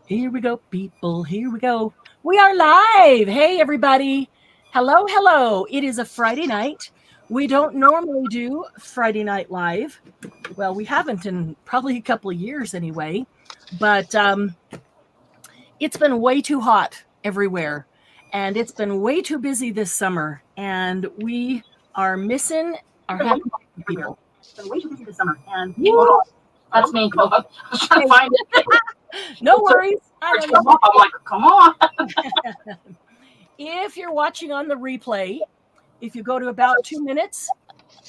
Here we go, people. Here we go. We are live. Hey, everybody. Hello, hello. It is a Friday night. We don't normally do Friday Night Live. Well, we haven't in probably a couple of years anyway. But it's been way too hot everywhere. And it's been way too busy this summer. And we are missing our happy people. It's been way too busy this summer. And That's me. I was trying to find it. no worries. I'm like, come on. If you're watching on the replay, if you go to about 2 minutes,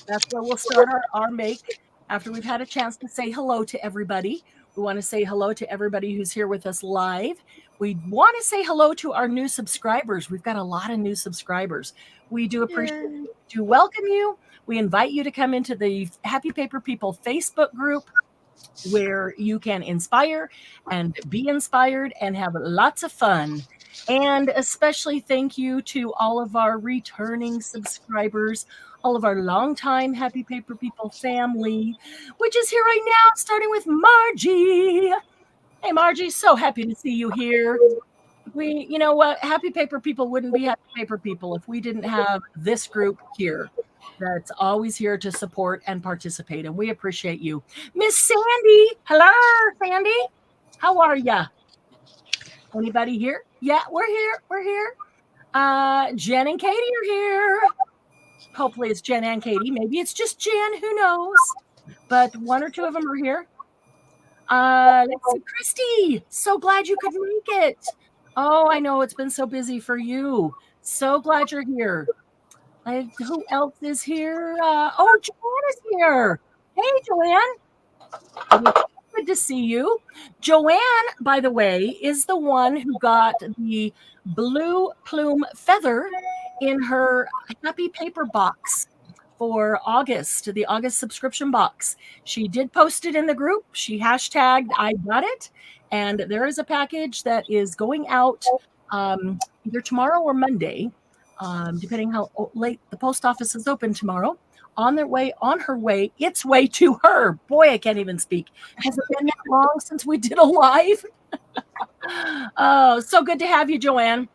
that's where we'll start our make after we've had a chance to say hello to everybody. We want to say hello to everybody who's here with us live. We want to say hello to our new subscribers. We've got a lot of new subscribers. We do appreciate to welcome you. We invite you to come into the Happy Paper People Facebook group, where you can inspire and be inspired and have lots of fun. And especially thank you to all of our returning subscribers, all of our longtime Happy Paper People family, which is here right now, starting with Margie. Hey, Margie, so happy to see you here. You know what? Happy Paper People wouldn't be Happy Paper People if we didn't have this group here that's always here to support and participate, and we appreciate you. Miss Sandy, hello, Sandy. How are ya? Anybody here? Yeah, we're here. Jen and Katie are here. Hopefully it's Jen and Katie. Maybe it's just Jen, who knows? But one or two of them are here. Let's see, Christy. So glad you could make it. Oh, I know it's been so busy for you. So glad you're here. Who else is here? Oh, Joanne is here. Hey, Joanne. Good to see you. Joanne, by the way, is the one who got the blue plume feather in her Happy Paper box for August, the August subscription box. She did post it in the group. She hashtagged I got it. And there is a package that is going out either tomorrow or Monday. Depending how late the post office is open tomorrow, on her way, its way to her. Boy, I can't even speak. Has it been that long since we did a live? Oh, so good to have you, Joanne.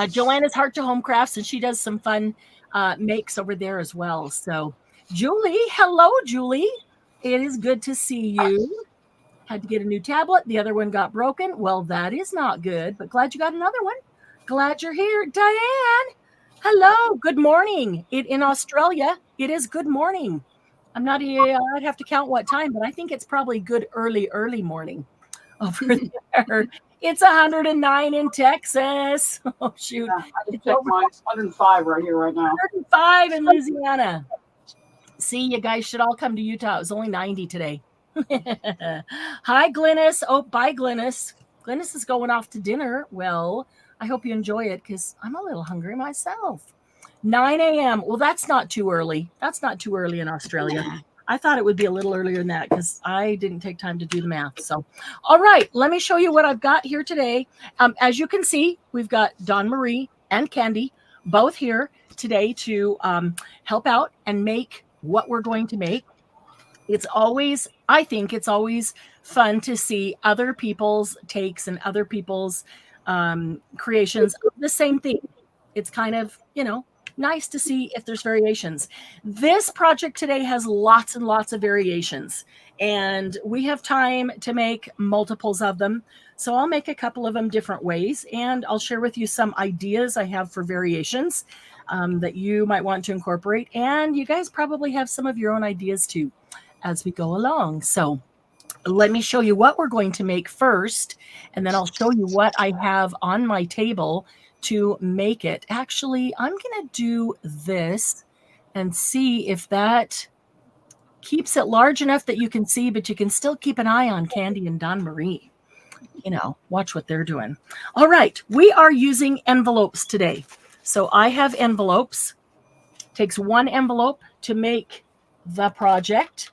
Joanne is Heart to Home Crafts, and she does some fun makes over there as well. So, Julie, hello, Julie. It is good to see you. Had to get a new tablet. The other one got broken. Well, that is not good, but glad you got another one. Glad you're here. Diane, hello. Good morning. In Australia, it is good morning. I'm not here. I'd have to count what time, but I think it's probably good early morning over there. It's 109 in Texas. Oh, shoot. Yeah, I just checked mine. 105 right here right now. 105 in Louisiana. See, you guys should all come to Utah. It was only 90 today. Hi, Glennis. Oh, bye, Glennis. Glennis is going off to dinner. Well, I hope you enjoy it because I'm a little hungry myself. 9 a.m. Well, that's not too early. That's not too early in Australia. I thought it would be a little earlier than that because I didn't take time to do the math. So, all right, let me show you what I've got here today. As you can see, we've got Dawn Marie and Candy both here today to help out and make what we're going to make. I think it's always fun to see other people's takes and other people's creations of the same thing. It's kind of, nice to see if there's variations. This project today has lots and lots of variations, and we have time to make multiples of them. So I'll make a couple of them different ways, and I'll share with you some ideas I have for variations that you might want to incorporate. And you guys probably have some of your own ideas too as we go along. So let me show you what we're going to make first, and then I'll show you what I have on my table to make it. Actually, I'm going to do this and see if that keeps it large enough that you can see, but you can still keep an eye on Candy and Dawn Marie. Watch what they're doing. All right, we are using envelopes today. So I have envelopes. Takes one envelope to make the project.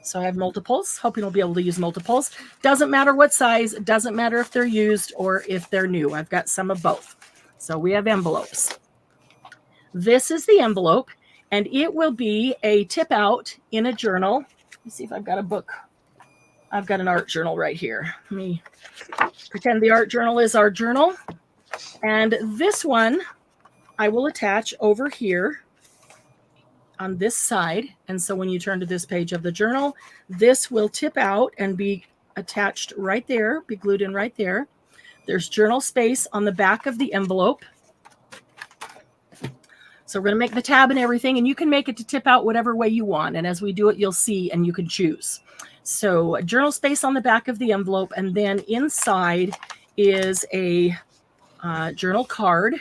So I have multiples, hoping we'll be able to use multiples. Doesn't matter what size, it doesn't matter if they're used or if they're new. I've got some of both. So we have envelopes. This is the envelope, and it will be a tip out in a journal. Let's see if I've got a book I've got an art journal right here. Let me pretend the art journal is our journal. And this one I will attach over here on this side. And so when you turn to this page of the journal, this will tip out and be attached right there, be glued in right there. There's journal space on the back of the envelope. So we're going to make the tab and everything, and you can make it to tip out whatever way you want. And as we do it, you'll see, and you can choose. So journal space on the back of the envelope, and then inside is a journal card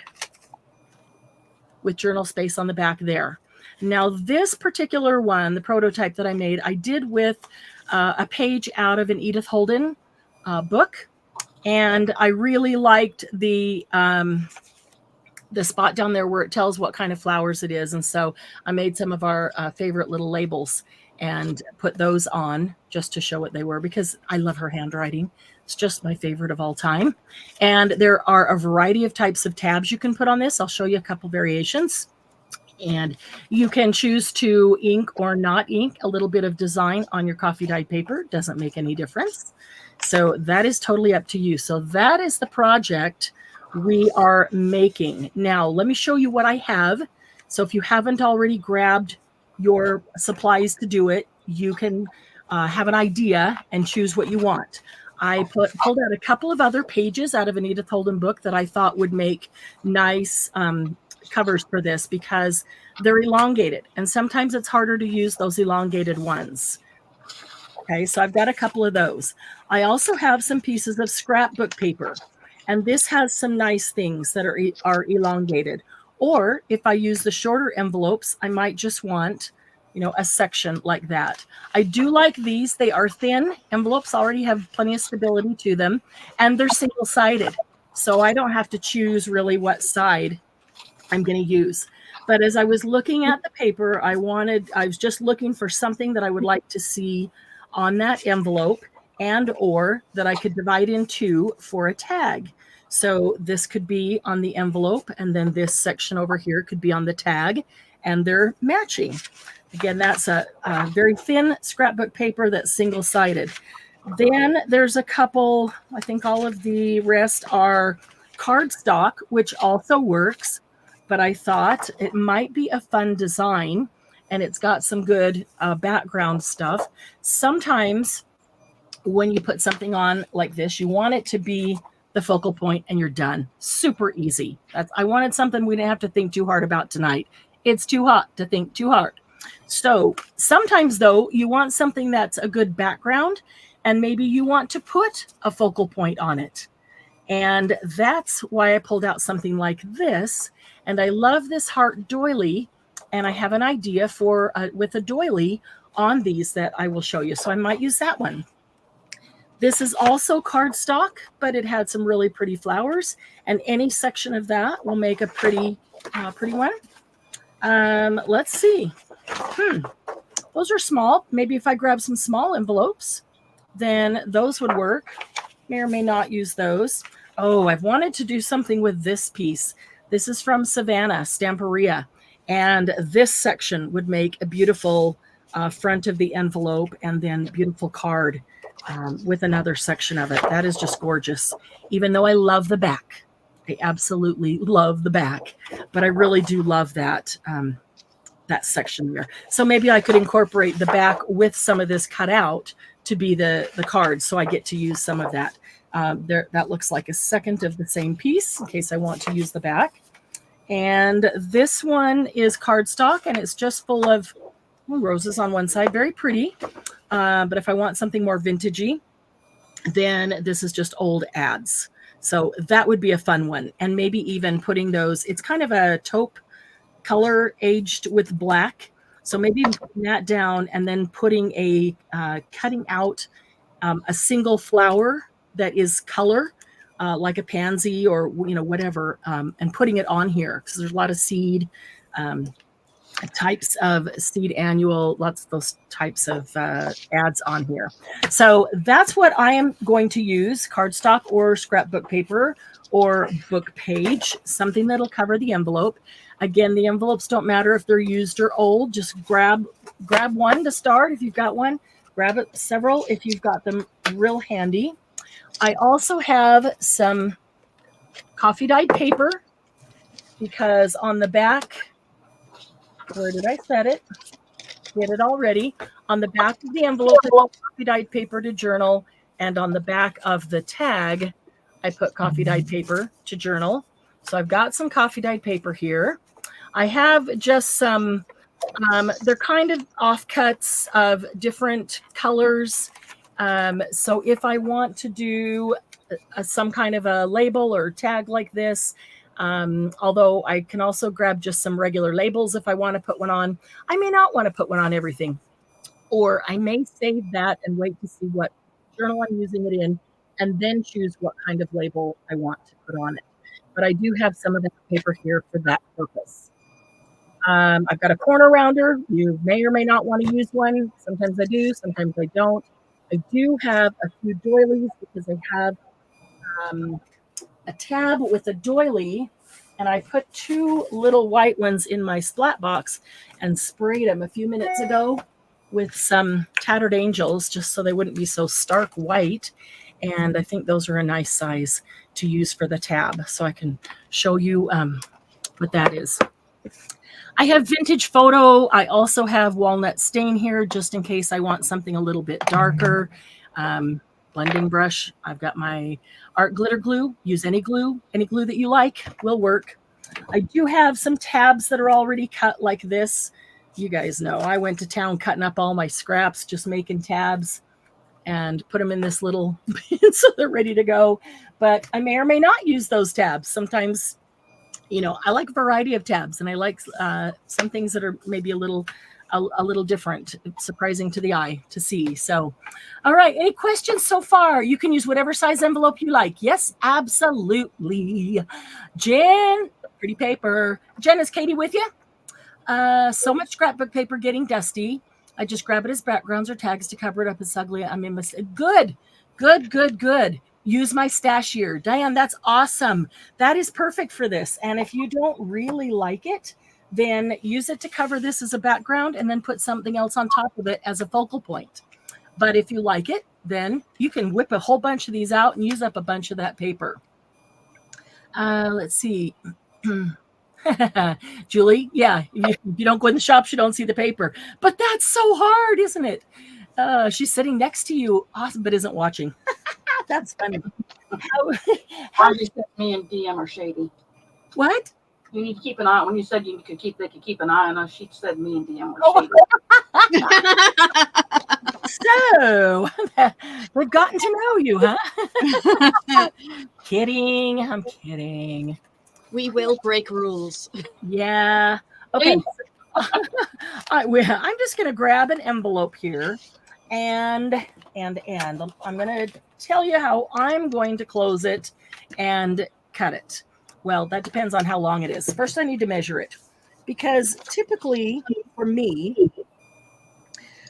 with journal space on the back there. Now this particular one, the prototype that I made, I did with a page out of an Edith Holden book. And I really liked the spot down there where it tells what kind of flowers it is. And so I made some of our favorite little labels and put those on just to show what they were, because I love her handwriting. It's just my favorite of all time. And there are a variety of types of tabs you can put on this. I'll show you a couple variations. And you can choose to ink or not ink a little bit of design on your coffee dyed paper. Doesn't make any difference. So that is totally up to you. So that is the project we are making. Now, let me show you what I have. So if you haven't already grabbed your supplies to do it, you can have an idea and choose what you want. I pulled out a couple of other pages out of an Edith Holden book that I thought would make nice covers for this, because they're elongated. And sometimes it's harder to use those elongated ones. Okay, so I've got a couple of those. I also have some pieces of scrapbook paper. And this has some nice things that are elongated. Or if I use the shorter envelopes, I might just want, you know, a section like that. I do like these. They are thin. Envelopes already have plenty of stability to them. And they're single-sided. So I don't have to choose really what side I'm going to use. But as I was looking at the paper, I was just looking for something that I would like to see on that envelope, and or that I could divide in two for a tag. So this could be on the envelope, and then this section over here could be on the tag, and they're matching. Again, that's a very thin scrapbook paper that's single-sided. Then there's a couple, I think all of the rest are cardstock, which also works, but I thought it might be a fun design, and it's got some good background stuff. Sometimes when you put something on like this, you want it to be the focal point and you're done. Super easy. I wanted something we didn't have to think too hard about tonight. It's too hot to think too hard. So sometimes though, you want something that's a good background, and maybe you want to put a focal point on it. And that's why I pulled out something like this. And I love this heart doily, and I have an idea for with a doily on these that I will show you. So I might use that one. This is also cardstock, but it had some really pretty flowers, and any section of that will make a pretty one. Let's see. Those are small. Maybe if I grab some small envelopes, then those would work. May or may not use those. Oh, I've wanted to do something with this piece. This is from Savannah Stamperia, and this section would make a beautiful front of the envelope, and then beautiful card with another section of it. That is just gorgeous. Even though I love the back, I absolutely love the back, but I really do love that that section there. So maybe I could incorporate the back with some of this cut out to be the card, so I get to use some of that. That looks like a second of the same piece in case I want to use the back. And this one is cardstock, and it's just full of roses on one side. Very pretty. But if I want something more vintagey, then this is just old ads. So that would be a fun one. And maybe even putting those, it's kind of a taupe color aged with black. So maybe putting that down and then putting a, cutting out a single flower that is color, like a pansy or, you know, whatever, and putting it on here, because there's a lot of seed, types of seed annual, lots of those types of ads on here. So that's what I am going to use, cardstock or scrapbook paper or book page, something that'll cover the envelope. Again, the envelopes don't matter if they're used or old. Just grab one to start if you've got one. grab several if you've got them real handy. I also have some coffee dyed paper because on the back, where did I set it? Get it already. On the back of the envelope, I put coffee dyed paper to journal, and on the back of the tag, I put coffee dyed paper to journal. So I've got some coffee dyed paper here. I have just some, they're kind of offcuts of different colors. So if I want to do some kind of a label or tag like this, although I can also grab just some regular labels if I want to put one on. I may not want to put one on everything, or I may save that and wait to see what journal I'm using it in, and then choose what kind of label I want to put on it. But I do have some of that paper here for that purpose. I've got a corner rounder. You may or may not want to use one. Sometimes I do, sometimes I don't. I do have a few doilies because I have a tab with a doily, and I put 2 little white ones in my splat box and sprayed them a few minutes ago with some tattered angels just so they wouldn't be so stark white. And I think those are a nice size to use for the tab. So I can show you what that is. I have vintage photo. I also have walnut stain here just in case I want something a little bit darker. Blending brush. I've got my art glitter glue. Use any glue that you like will work. I do have some tabs that are already cut like this. You guys know I went to town cutting up all my scraps, just making tabs and put them in this little bin so they're ready to go. But I may or may not use those tabs. Sometimes, you know, I like a variety of tabs, and I like some things that are maybe a little different, surprising to the eye to see. So, all right, any questions so far? You can use whatever size envelope you like. Yes, absolutely. Jen, pretty paper. Jen, is Katie with you? So much scrapbook paper getting dusty. I just grab it as backgrounds or tags to cover it up. It's ugly. I mean, good. Use my stashier. Diane, that's awesome. That is perfect for this. And if you don't really like it, then use it to cover this as a background and then put something else on top of it as a focal point. But if you like it, then you can whip a whole bunch of these out and use up a bunch of that paper. Let's see. Julie, yeah, if you don't go in the shops, you don't see the paper. But that's so hard, isn't it? She's sitting next to you, awesome, but isn't watching. That's funny. How you said me and DM are shady. What? You need to keep an eye. When you said they could keep an eye on us, she said me and DM were shady. So we've gotten to know you, huh? Kidding. I'm kidding. We will break rules. Yeah. Okay. I'm just going to grab an envelope here and I'm going to tell you how I'm going to close it and cut it. Well, that depends on how long it is. First, I need to measure it because typically for me,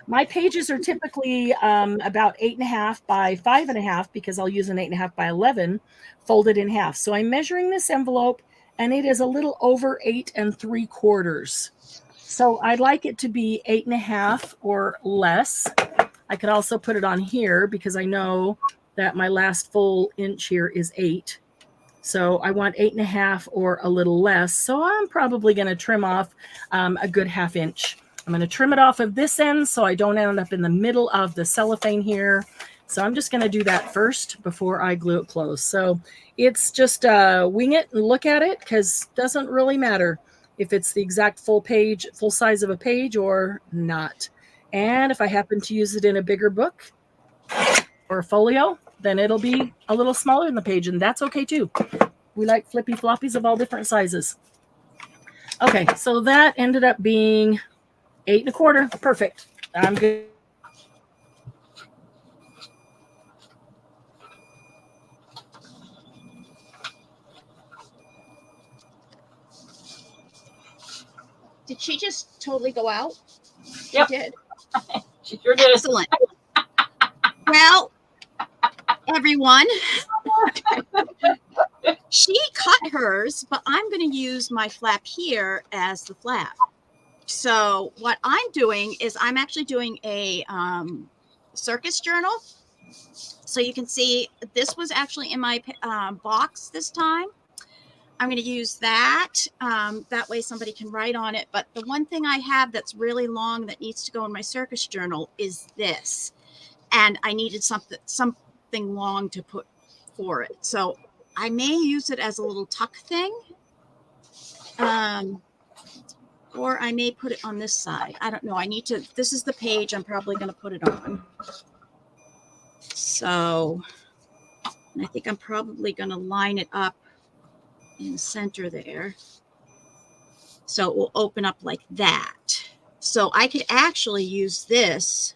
my pages are typically about 8.5 by 5.5 because I'll use an 8.5 by 11 folded in half. So I'm measuring this envelope and it is a little over 8 3/4. So I'd like it to be 8.5 or less. I could also put it on here because I know that my last full inch here is 8. So I want 8.5 or a little less. So I'm probably going to trim off a good 1/2 inch. I'm going to trim it off of this end so I don't end up in the middle of the cellophane here. So I'm just going to do that first before I glue it closed. So it's just wing it and look at it because it doesn't really matter if it's the exact full size of a page or not. And if I happen to use it in a bigger book or a folio, then it'll be a little smaller than the page, and that's okay too. We like flippy floppies of all different sizes. Okay, so that ended up being 8 1/4. Perfect. I'm good. Did she just totally go out? Yep. She did. She sure did. Excellent. Well, everyone, she cut hers, but I'm going to use my flap here as the flap. So what I'm doing is I'm actually doing a circus journal. So you can see this was actually in my box this time. I'm going to use that. That way somebody can write on it. But the one thing I have that's really long that needs to go in my circus journal is this. And I needed something long to put for it. So I may use it as a little tuck thing. Or I may put it on this side. I don't know. This is the page I'm probably going to put it on. So I think I'm probably going to line it up in the center there. So it will open up like that. So I could actually use this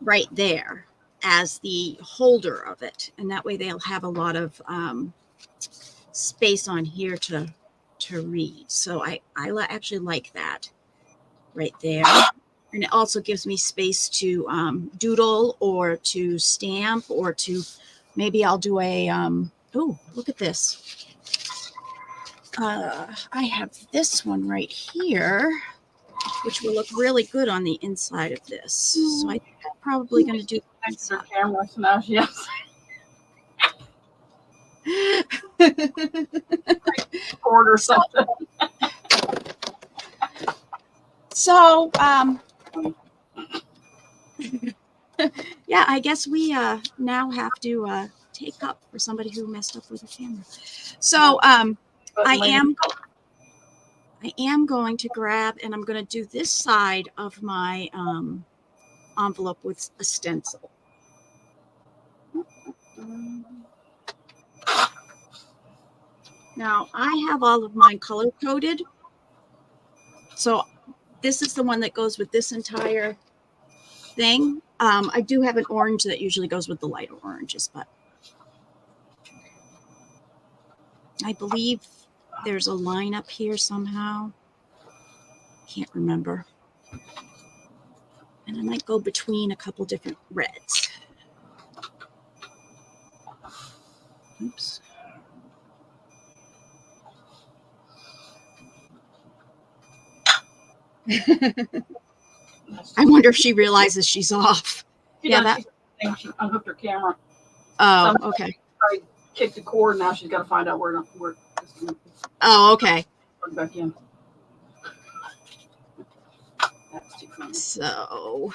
right there as the holder of it. And that way they'll have a lot of space on here to read. So I actually like that right there. And it also gives me space to doodle or to stamp or to, maybe I'll do a, oh, look at this. I have this one right here, which will look really good on the inside of this. So I think I'm probably going to do Thanks for camera, so now she has cord or something. So, yeah, I guess we now have to take up for somebody who messed up with the camera. So, I am going to grab, and I'm going to do this side of my envelope with a stencil. Now, I have all of mine color coded. So this is the one that goes with this entire thing. I do have an orange that usually goes with the lighter oranges, but I believe there's a line up here somehow. Can't remember. And I might go between a couple different reds. Oops. I wonder if she realizes she's off. She she unhooked her camera. Oh, okay. I kicked the cord. Now she's got to find out where Oh, okay. Plug back in. That's too funny. So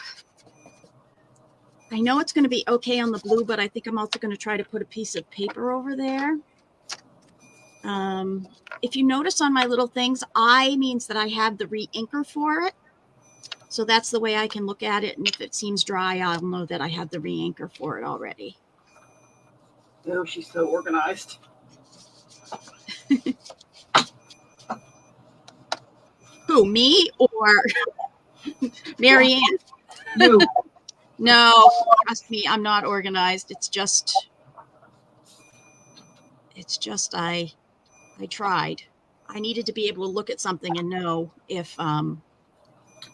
I know it's going to be okay on the blue, but I think I'm also going to try to put a piece of paper over there. If you notice on my little things, I means that I have the re-inker for it. So that's the way I can look at it. And if it seems dry, I'll know that I have the re-inker for it already. Oh, she's so organized. Who, me or Marianne? You. No, trust me, I'm not organized. It's just I tried. I needed to be able to look at something and know if I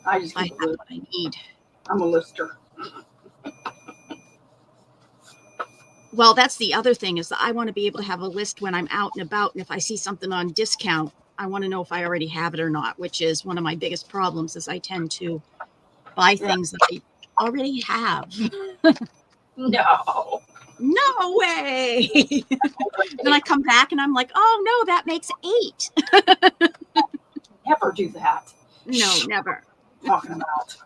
have what I need. I'm a lister. Well, that's the other thing, is that I want to be able to have a list when I'm out and about. And if I see something on discount, I want to know if I already have it or not, which is one of my biggest problems, is I tend to buy things that I already have. No. No way. Then I come back and I'm like, oh no, that makes 8. Never do that. No, never. Talking about.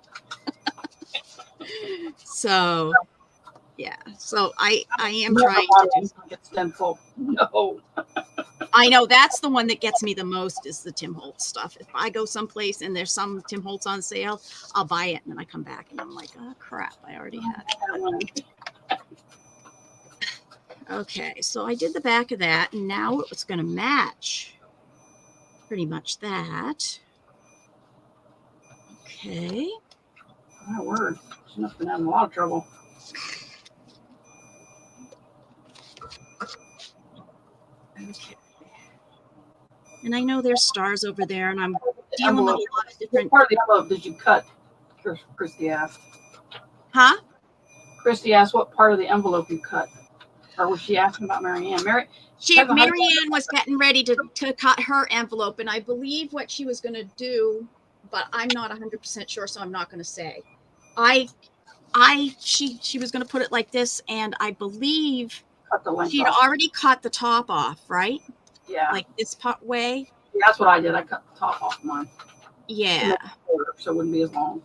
So yeah, so I am Never trying buy to do. one get stencil. No. I know that's the one that gets me the most, is the Tim Holtz stuff. If I go someplace and there's some Tim Holtz on sale, I'll buy it, and then I come back and I'm like, oh crap, I already had it. Okay, so I did the back of that, and now it's going to match pretty much that. Okay. My word. She must have been having a lot of trouble. Okay. And I know there's stars over there, and I'm dealing with a lot of different. What part of the envelope did you cut? Christy asked. Huh? Christy asked what part of the envelope you cut. Or was she asking about Marianne? Marianne was getting ready to cut her envelope, and I believe what she was going to do, but I'm not 100% sure, so I'm not going to say. she was going to put it like this, and I believe Cut the length she'd off. already cut the top off, right? Yeah. Like this part way. Yeah, that's what I did. I cut the top off mine. Yeah. So it wouldn't be as long.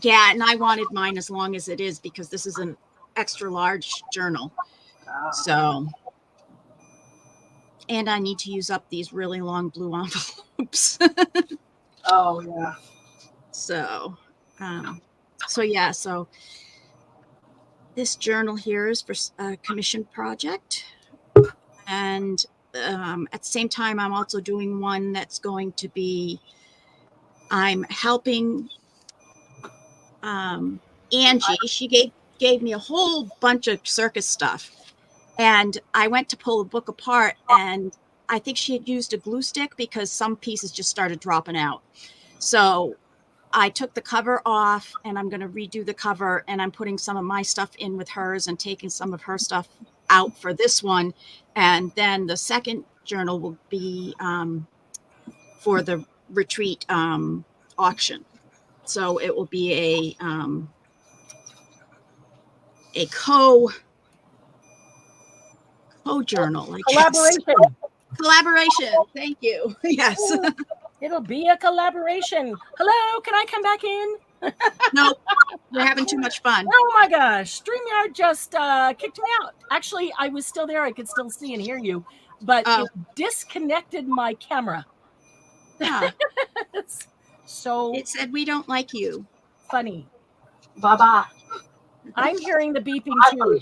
Yeah, and I wanted mine as long as it is because this is an extra large journal. So, and I need to use up these really long blue envelopes. Oh, yeah. So, yeah, so this journal here is for a commission project. And at the same time, I'm also doing one that's going to be, I'm helping Angie. She gave me a whole bunch of circus stuff. And I went to pull the book apart, and I think she had used a glue stick because some pieces just started dropping out. So I took the cover off, and I'm going to redo the cover, and I'm putting some of my stuff in with hers and taking some of her stuff out for this one. And then the second journal will be for the retreat auction. So it will be a co-journal. Collaboration. Thank you. Yes. It'll be a collaboration. Hello, can I come back in? No, we're having too much fun. Oh my gosh, StreamYard just kicked me out. Actually, I was still there. I could still see and hear you, but it disconnected my camera. Yeah. So it said we don't like you. Funny. Bye-bye. I'm hearing the beeping too.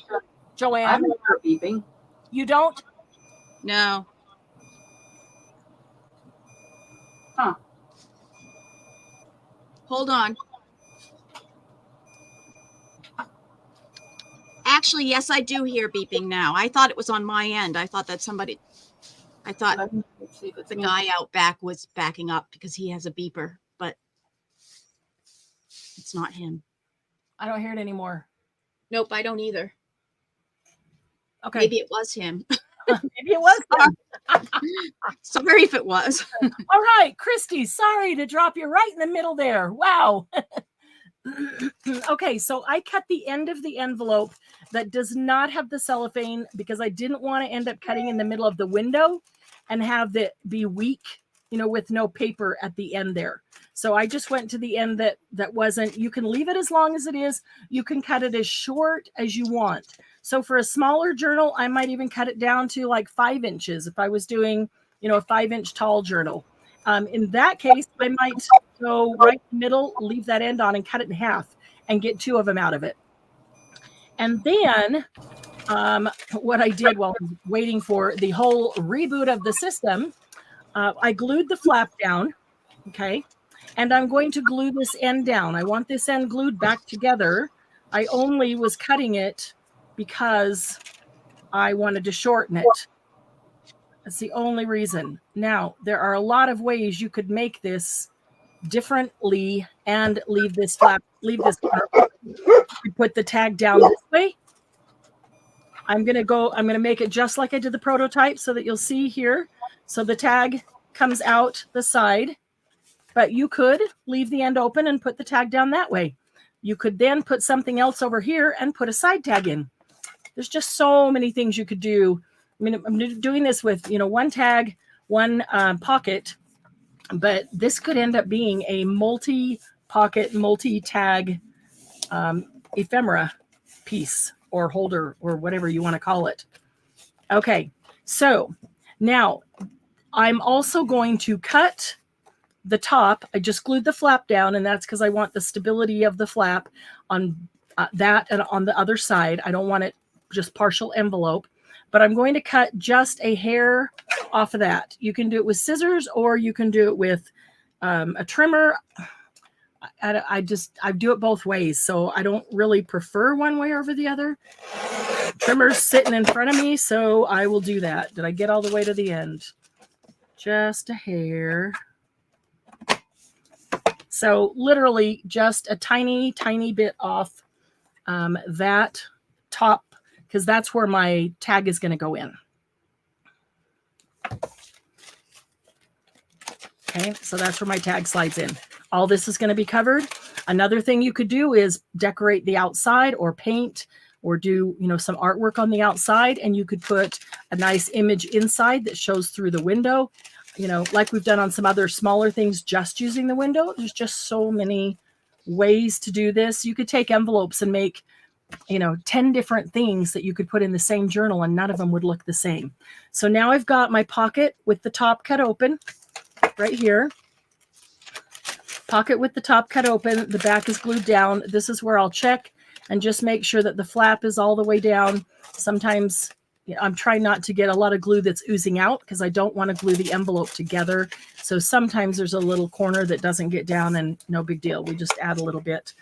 Joanne, I'm hearing beeping. You don't? No. Huh. Hold on. Actually, yes, I do hear beeping now. I thought it was on my end. I thought that Let's see if it's the guy out back was backing up because he has a beeper, but it's not him. I don't hear it anymore. Nope, I don't either. Okay. Maybe it was him. Maybe it was him. Sorry if it was. All right, Christy, sorry to drop you right in the middle there. Wow. Okay, so I cut the end of the envelope that does not have the cellophane because I didn't want to end up cutting in the middle of the window and have it be weak, with no paper at the end there. So I just went to the end that wasn't. You can leave it as long as it is. You can cut it as short as you want. So for a smaller journal, I might even cut it down to like 5 inches if I was doing, a 5-inch tall journal. In that case, I might go right in the middle, leave that end on and cut it in half and get 2 of them out of it. And then what I did while I was waiting for the whole reboot of the system, I glued the flap down, okay? And I'm going to glue this end down. I want this end glued back together. I only was cutting it because I wanted to shorten it. That's the only reason. Now, there are a lot of ways you could make this differently and leave this flap, you put the tag down this way. I'm going to make it just like I did the prototype so that you'll see here. So the tag comes out the side, but you could leave the end open and put the tag down that way. You could then put something else over here and put a side tag in. There's just so many things you could do. I mean, I'm doing this with, one tag, one pocket, but this could end up being a multi-pocket, multi-tag ephemera piece or holder or whatever you want to call it. Okay, so now I'm also going to cut the top. I just glued the flap down, and that's because I want the stability of the flap on that and on the other side. I don't want it just partial envelope, but I'm going to cut just a hair off of that. You can do it with scissors or you can do it with a trimmer. I do it both ways, so I don't really prefer one way over the other. Trimmer's sitting in front of me, so I will do that. Did I get all the way to the end? Just a hair. So literally just a tiny, tiny bit off that top, because that's where my tag is going to go in. Okay, so that's where my tag slides in. All this is going to be covered. Another thing you could do is decorate the outside or paint or do, you know, some artwork on the outside, and you could put a nice image inside that shows through the window, you know, like we've done on some other smaller things, just using the window. There's just so many ways to do this. You could take envelopes and make, you know, 10 different things that you could put in the same journal and none of them would look the same. So now I've got my pocket with the top cut open right here. Pocket with the top cut open. The back is glued down. This is where I'll check and just make sure that the flap is all the way down. Sometimes, you know, I'm trying not to get a lot of glue that's oozing out because I don't want to glue the envelope together. So sometimes there's a little corner that doesn't get down, and no big deal. We just add a little bit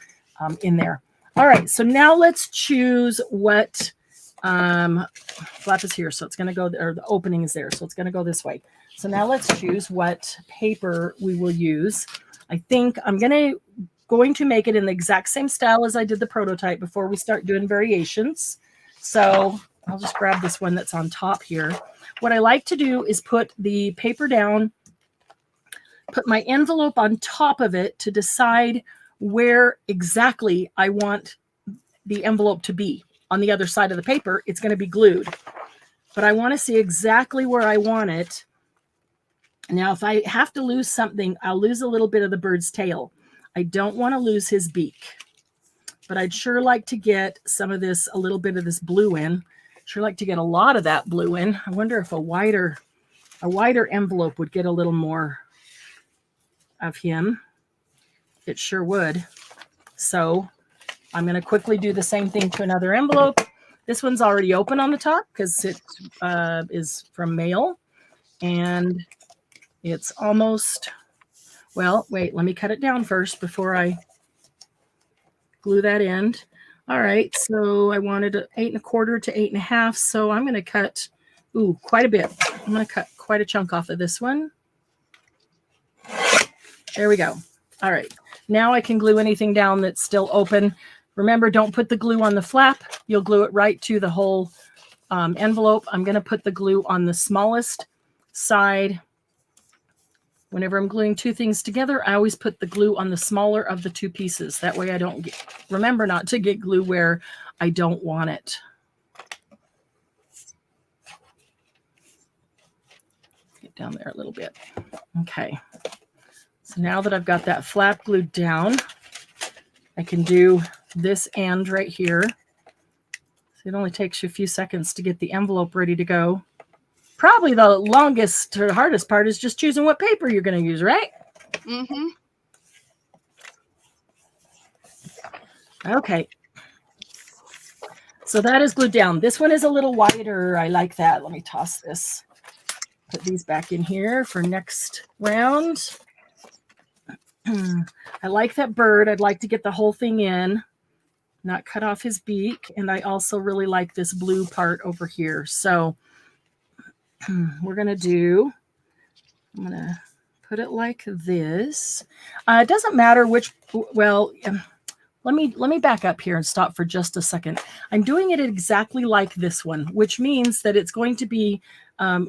in there. All right, so now let's choose what flap is here. So it's going to go, or the opening is there. So it's going to go this way. So now let's choose what paper we will use. I think I'm going to make it in the exact same style as I did the prototype before we start doing variations. So I'll just grab this one that's on top here. What I like to do is put the paper down, put my envelope on top of it to decide where exactly I want the envelope to be. On the other side of the paper, it's going to be glued. But I want to see exactly where I want it. Now, if I have to lose something, I'll lose a little bit of the bird's tail. I don't want to lose his beak. But I'd sure like to get some of this, a little bit of this blue in. Sure like to get a lot of that blue in. I wonder if a wider envelope would get a little more of him. It sure would. So I'm going to quickly do the same thing to another envelope. This one's already open on the top because it is from mail. And it's almost, well, wait, let me cut it down first before I glue that end. All right, so I wanted 8 1/4 to 8 1/2. So I'm going to cut, quite a bit. I'm going to cut quite a chunk off of this one. There we go. All right, now I can glue anything down that's still open. Remember, don't put the glue on the flap. You'll glue it right to the whole envelope. I'm going to put the glue on the smallest side. Whenever I'm gluing two things together, I always put the glue on the smaller of the two pieces. That way I don't remember not to get glue where I don't want it. Get down there a little bit. Okay. So now that I've got that flap glued down, I can do this end right here. So it only takes you a few seconds to get the envelope ready to go. Probably the longest or hardest part is just choosing what paper you're going to use, right? Mm-hmm. Okay. So that is glued down. This one is a little wider. I like that. Let me toss this. Put these back in here for next round. I like that bird. I'd like to get the whole thing in, not cut off his beak. And I also really like this blue part over here. So we're going to do, I'm going to put it like this. It doesn't matter which, well, let me back up here and stop for just a second. I'm doing it exactly like this one, which means that it's going to be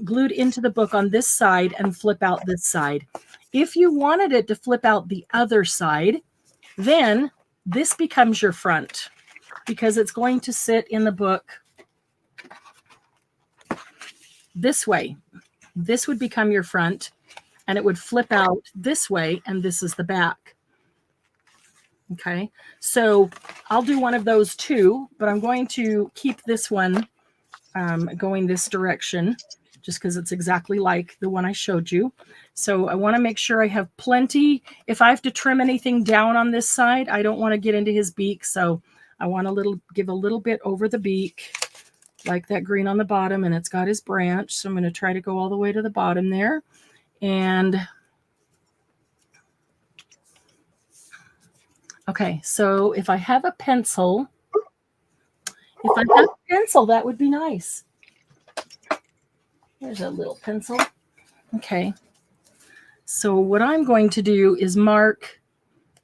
glued into the book on this side and flip out this side. If you wanted it to flip out the other side, then this becomes your front because it's going to sit in the book this way. This would become your front and it would flip out this way, and this is the back. Okay, so I'll do one of those too, but I'm going to keep this one going this direction just because it's exactly like the one I showed you. So I want to make sure I have plenty. If I have to trim anything down on this side, I don't want to get into his beak. So I want to give a little bit over the beak, like that green on the bottom, and it's got his branch. So I'm going to try to go all the way to the bottom there. And okay, so if I have a pencil, that would be nice. There's a little pencil. Okay. So what I'm going to do is mark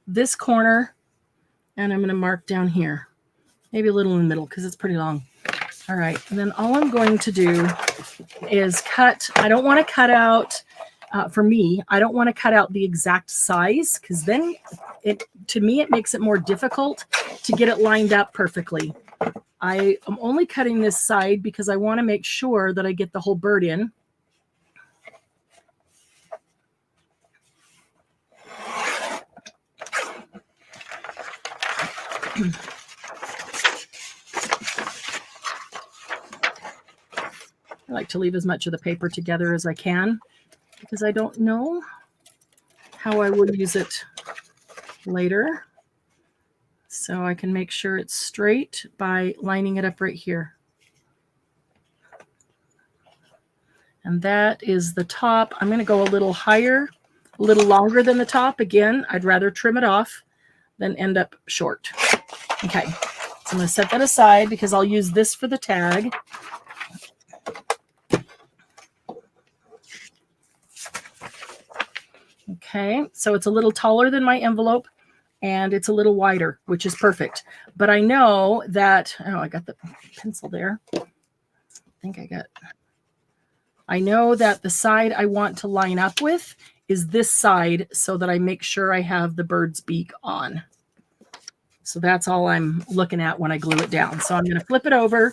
this corner, and I'm going to mark down here, maybe a little in the middle because it's pretty long. All right. And then all I'm going to do is cut. I don't want to cut out for me, I don't want to cut out the exact size because then to me, it makes it more difficult to get it lined up perfectly. I am only cutting this side because I want to make sure that I get the whole bird in. I like to leave as much of the paper together as I can because I don't know how I will use it later. So I can make sure it's straight by lining it up right here. And that is the top. I'm going to go a little higher, a little longer than the top. Again, I'd rather trim it off than end up short. Okay, so I'm going to set that aside because I'll use this for the tag. Okay, so it's a little taller than my envelope and it's a little wider, which is perfect. But I know that, oh, I got the pencil there. I know that the side I want to line up with is this side so that I make sure I have the bird's beak on. So that's all I'm looking at when I glue it down. So I'm going to flip it over.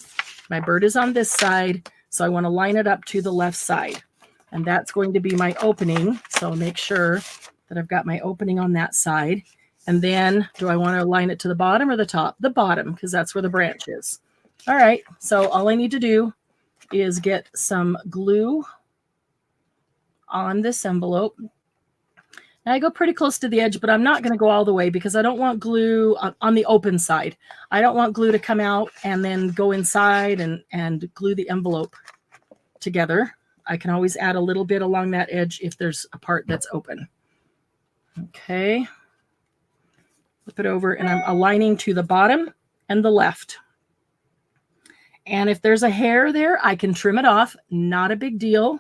My bird is on this side, so I want to line it up to the left side. And that's going to be my opening. So make sure that I've got my opening on that side. And then do I want to align it to the bottom or the top? The bottom, because that's where the branch is. All right, so all I need to do is get some glue on this envelope. Now I go pretty close to the edge, but I'm not going to go all the way because I don't want glue on the open side. I don't want glue to come out and then go inside and glue the envelope together. I can always add a little bit along that edge if there's a part that's open. Okay. Flip it over and I'm aligning to the bottom and the left. And if there's a hair there, I can trim it off. Not a big deal.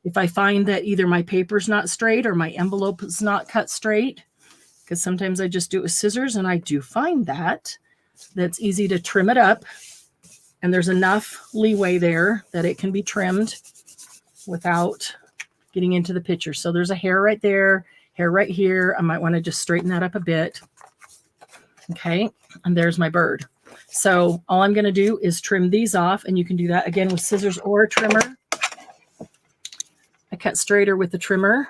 If I find that either my paper's not straight or my envelope is not cut straight, because sometimes I just do it with scissors and I do find that that's easy to trim it up. And there's enough leeway there that it can be trimmed without getting into the picture. So there's a hair right there, hair right here. I might want to just straighten that up a bit. Okay, and there's my bird. So all I'm going to do is trim these off, and you can do that again with scissors or a trimmer. I cut straighter with the trimmer,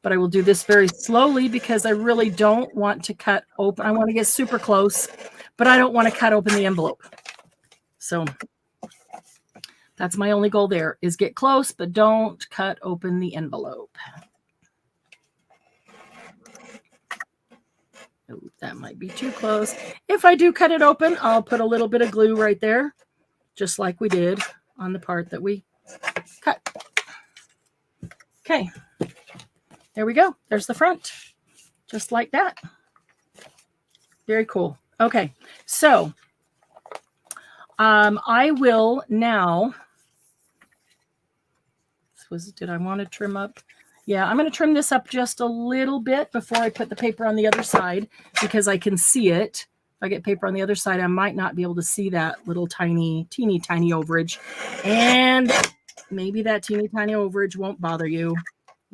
but I will do this very slowly because I really don't want to cut open. I want to get super close, but I don't want to cut open the envelope. So that's my only goal there is get close, but don't cut open the envelope. Oh, that might be too close. If I do cut it open, I'll put a little bit of glue right there, just like we did on the part that we cut. Okay, there we go. There's the front, just like that. Very cool. Okay, so I will now, did I want to trim up? Yeah, I'm going to trim this up just a little bit before I put the paper on the other side because I can see it. If I get paper on the other side, I might not be able to see that little teeny tiny overage. And maybe that teeny tiny overage won't bother you.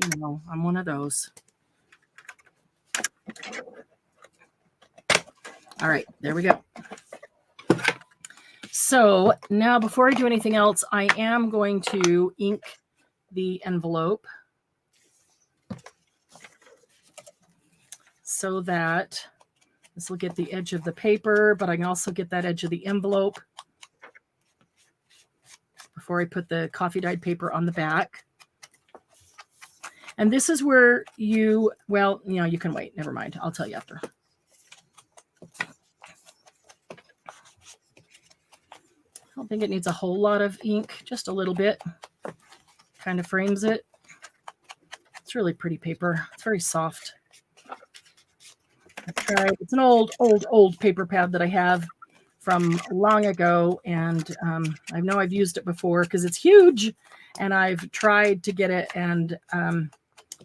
You know, I'm one of those. All right, there we go. So now before I do anything else, I am going to ink the envelope so that this will get the edge of the paper, but I can also get that edge of the envelope before I put the coffee dyed paper on the back. And this is where you, well, you know, you can wait. Never mind. I'll tell you after. I don't think it needs a whole lot of ink, just a little bit. Kind of frames it. It's really pretty paper. It's very soft. I tried. It's an old paper pad that I have from long ago, and I know I've used it before because it's huge, and I've tried to get it, and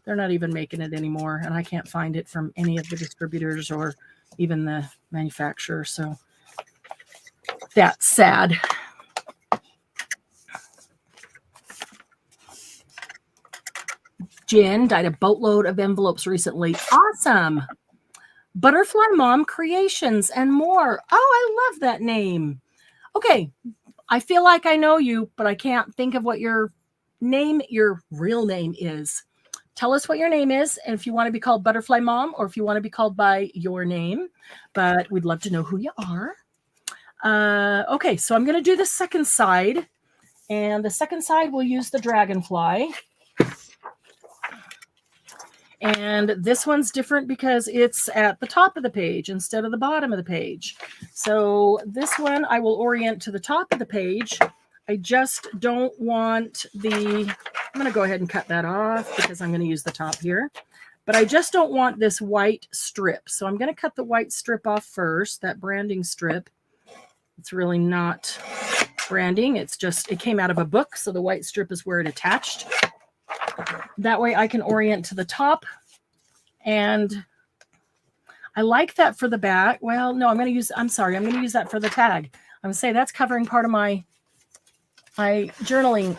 they're not even making it anymore, and I can't find it from any of the distributors or even the manufacturer, so that's sad. Jen dyed a boatload of envelopes recently. Awesome. Butterfly Mom Creations and more. Oh, I love that name. Okay. I feel like I know you, but I can't think of what your real name is. Tell us what your name is, and if you want to be called Butterfly Mom or if you want to be called by your name, but we'd love to know who you are. Okay, so I'm going to do the second side, and the second side we'll use the dragonfly. And this one's different because it's at the top of the page instead of the bottom of the page. So this one I will orient to the top of the page. I just don't want I'm going to go ahead and cut that off because I'm going to use the top here. But I just don't want this white strip. So I'm going to cut the white strip off first, that branding strip. It's really not branding. It's just, it came out of a book. So the white strip is where it attached. That way I can orient to the top, and I like that for the back. Well, no, I'm going to use that for the tag. I'm going to say that's covering part of my journaling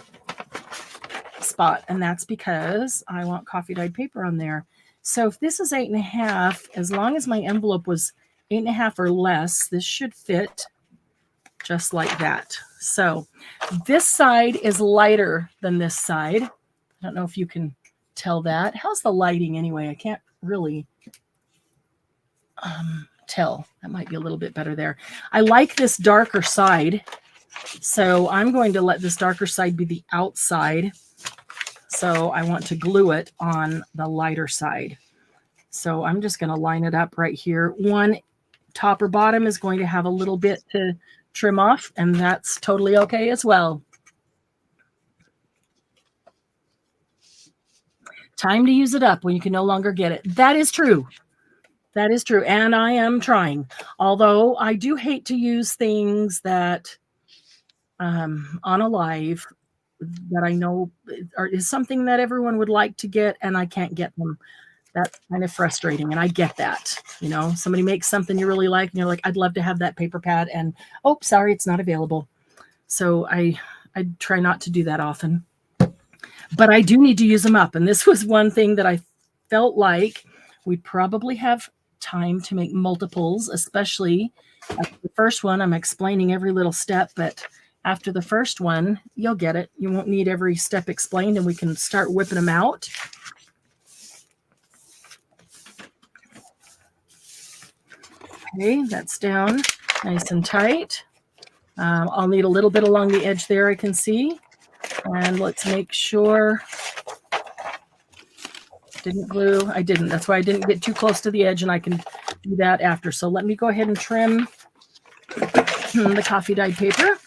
spot, and that's because I want coffee dyed paper on there. So if this is 8.5, as long as my envelope was 8.5 or less, this should fit just like that. So this side is lighter than this side. I don't know if you can tell that. How's the lighting anyway? I can't really tell. That might be a little bit better there. I like this darker side. So I'm going to let this darker side be the outside. So I want to glue it on the lighter side. So I'm just going to line it up right here. One top or bottom is going to have a little bit to trim off, and that's totally okay as well. Time to use it up when you can no longer get it. That is true. That is true. And I am trying. Although I do hate to use things that on a live that I know is something that everyone would like to get, and I can't get them. That's kind of frustrating. And I get that. You know, somebody makes something you really like, and you're like, I'd love to have that paper pad. And, oh, sorry, it's not available. So I try not to do that often. But I do need to use them up. And this was one thing that I felt like we'd probably have time to make multiples, especially after the first one. I'm explaining every little step, but after the first one, you'll get it. You won't need every step explained, and we can start whipping them out. Okay, that's down nice and tight. I'll need a little bit along the edge there, I can see. And let's make sure. Didn't glue. I didn't. That's why I didn't get too close to the edge, and I can do that after. So let me go ahead and trim the coffee dyed paper.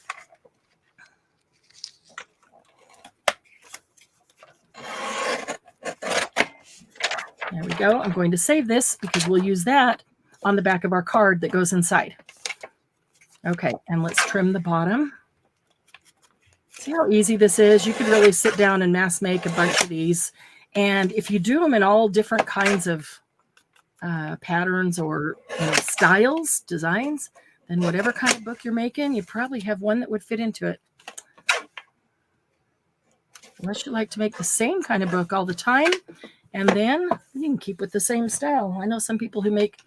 There we go. I'm going to save this because we'll use that on the back of our card that goes inside. Okay, and let's trim the bottom. See how easy this is? You could really sit down and mass make a bunch of these. And if you do them in all different kinds of patterns or styles, designs, then whatever kind of book you're making, you probably have one that would fit into it. Unless you like to make the same kind of book all the time, and then you can keep with the same style. I know some people who make,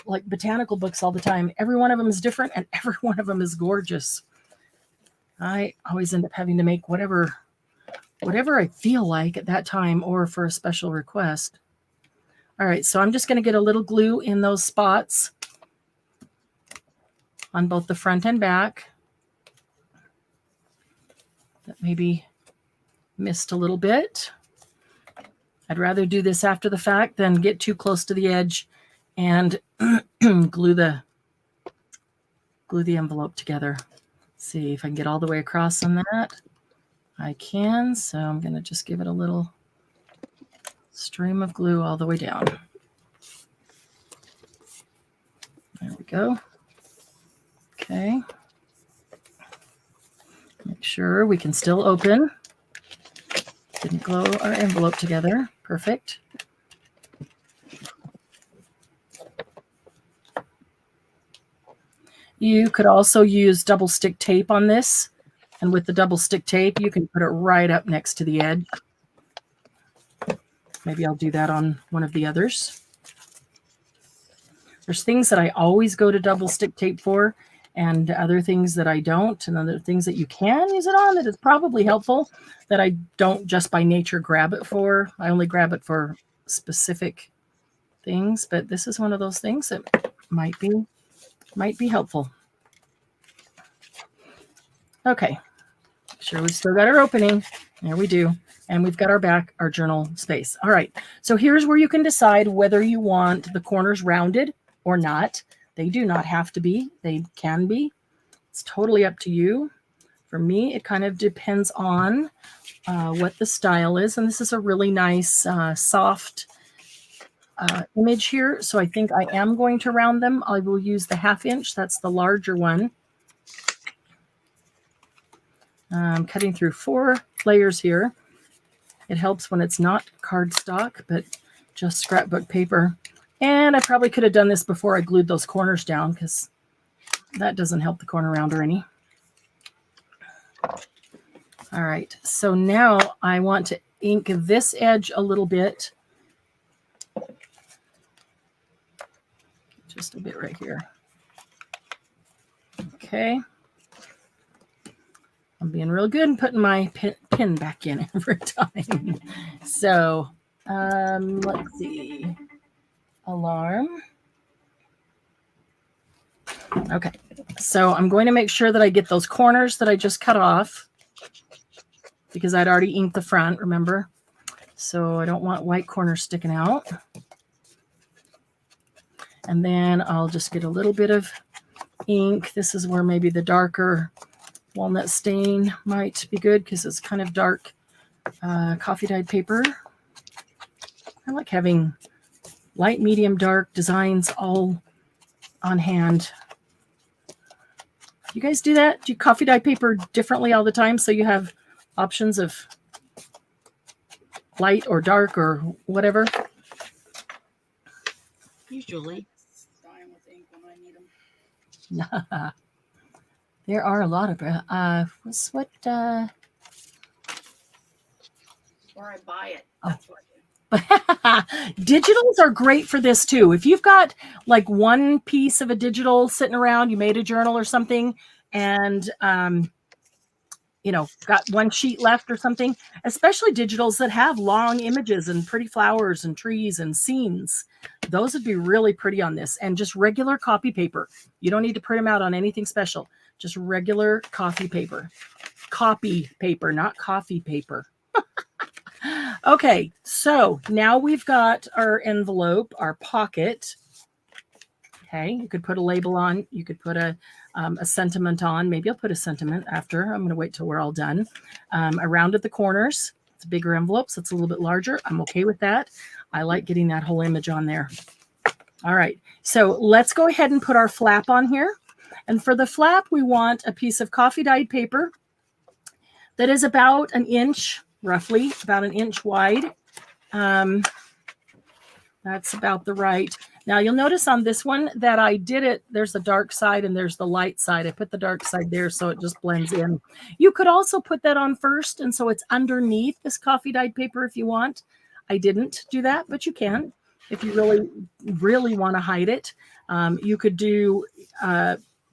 like botanical books all the time. Every one of them is different, and every one of them is gorgeous. I always end up having to make whatever I feel like at that time or for a special request. All right, so I'm just going to get a little glue in those spots on both the front and back. That maybe missed a little bit. I'd rather do this after the fact than get too close to the edge and glue the envelope together. See if I can get all the way across on that. I can, so I'm going to just give it a little stream of glue all the way down. There we go. Okay. Make sure we can still open. Didn't glue our envelope together. Perfect. You could also use double stick tape on this. And with the double stick tape, you can put it right up next to the edge. Maybe I'll do that on one of the others. There's things that I always go to double stick tape for, and other things that I don't, and other things that you can use it on that is probably helpful that I don't just by nature grab it for. I only grab it for specific things, but this is one of those things that might be helpful. Okay, sure, we still got our opening. There we do. And we've got our journal space. All right, so here's where you can decide whether you want the corners rounded or not. They do not have to be. They can be. It's totally up to you. For me, it kind of depends on what the style is. And this is a really nice, soft image here. So I think I am going to round them. I will use the 1/2 inch. That's the larger one. I'm cutting through 4 layers here. It helps when it's not cardstock, but just scrapbook paper. And I probably could have done this before I glued those corners down, because that doesn't help the corner rounder any. All right, so now I want to ink this edge a little bit. Just a bit right here. Okay. I'm being real good and putting my pin back in every time. So let's see. Alarm. Okay, so I'm going to make sure that I get those corners that I just cut off, because I'd already inked the front, remember? So I don't want white corners sticking out. And then I'll just get a little bit of ink. This is where maybe the darker walnut stain might be good, because it's kind of dark coffee dyed paper. I like having light, medium, dark designs all on hand. You guys do that? Do you coffee dye paper differently all the time, so you have options of light or dark or whatever? Usually. Dying with ink when I need them. There are a lot of what Or I buy it. Oh. That's what I do. digitals are great for this too. If you've got like one piece of a digital sitting around, you made a journal or something, and you know, got one sheet left or something, especially digitals that have long images and pretty flowers and trees and scenes, those would be really pretty on this. And just regular copy paper. You don't need to print them out on anything special. Just regular copy paper, not coffee paper. Okay, so now we've got our envelope, our pocket. Okay, you could put a label on. You could put a sentiment on. Maybe I'll put a sentiment after. I'm going to wait till we're all done. I rounded the corners. It's a bigger envelope, so it's a little bit larger. I'm okay with that. I like getting that whole image on there. All right, so let's go ahead and put our flap on here. And for the flap, we want a piece of coffee dyed paper that is about an inch, roughly about an inch wide. That's about the right. Now you'll notice on this one that I did it, there's the dark side and there's the light side. I put the dark side there so it just blends in. You could also put that on first, and so it's underneath this coffee dyed paper if you want. I didn't do that, but you can if you really, really want to hide it. You could do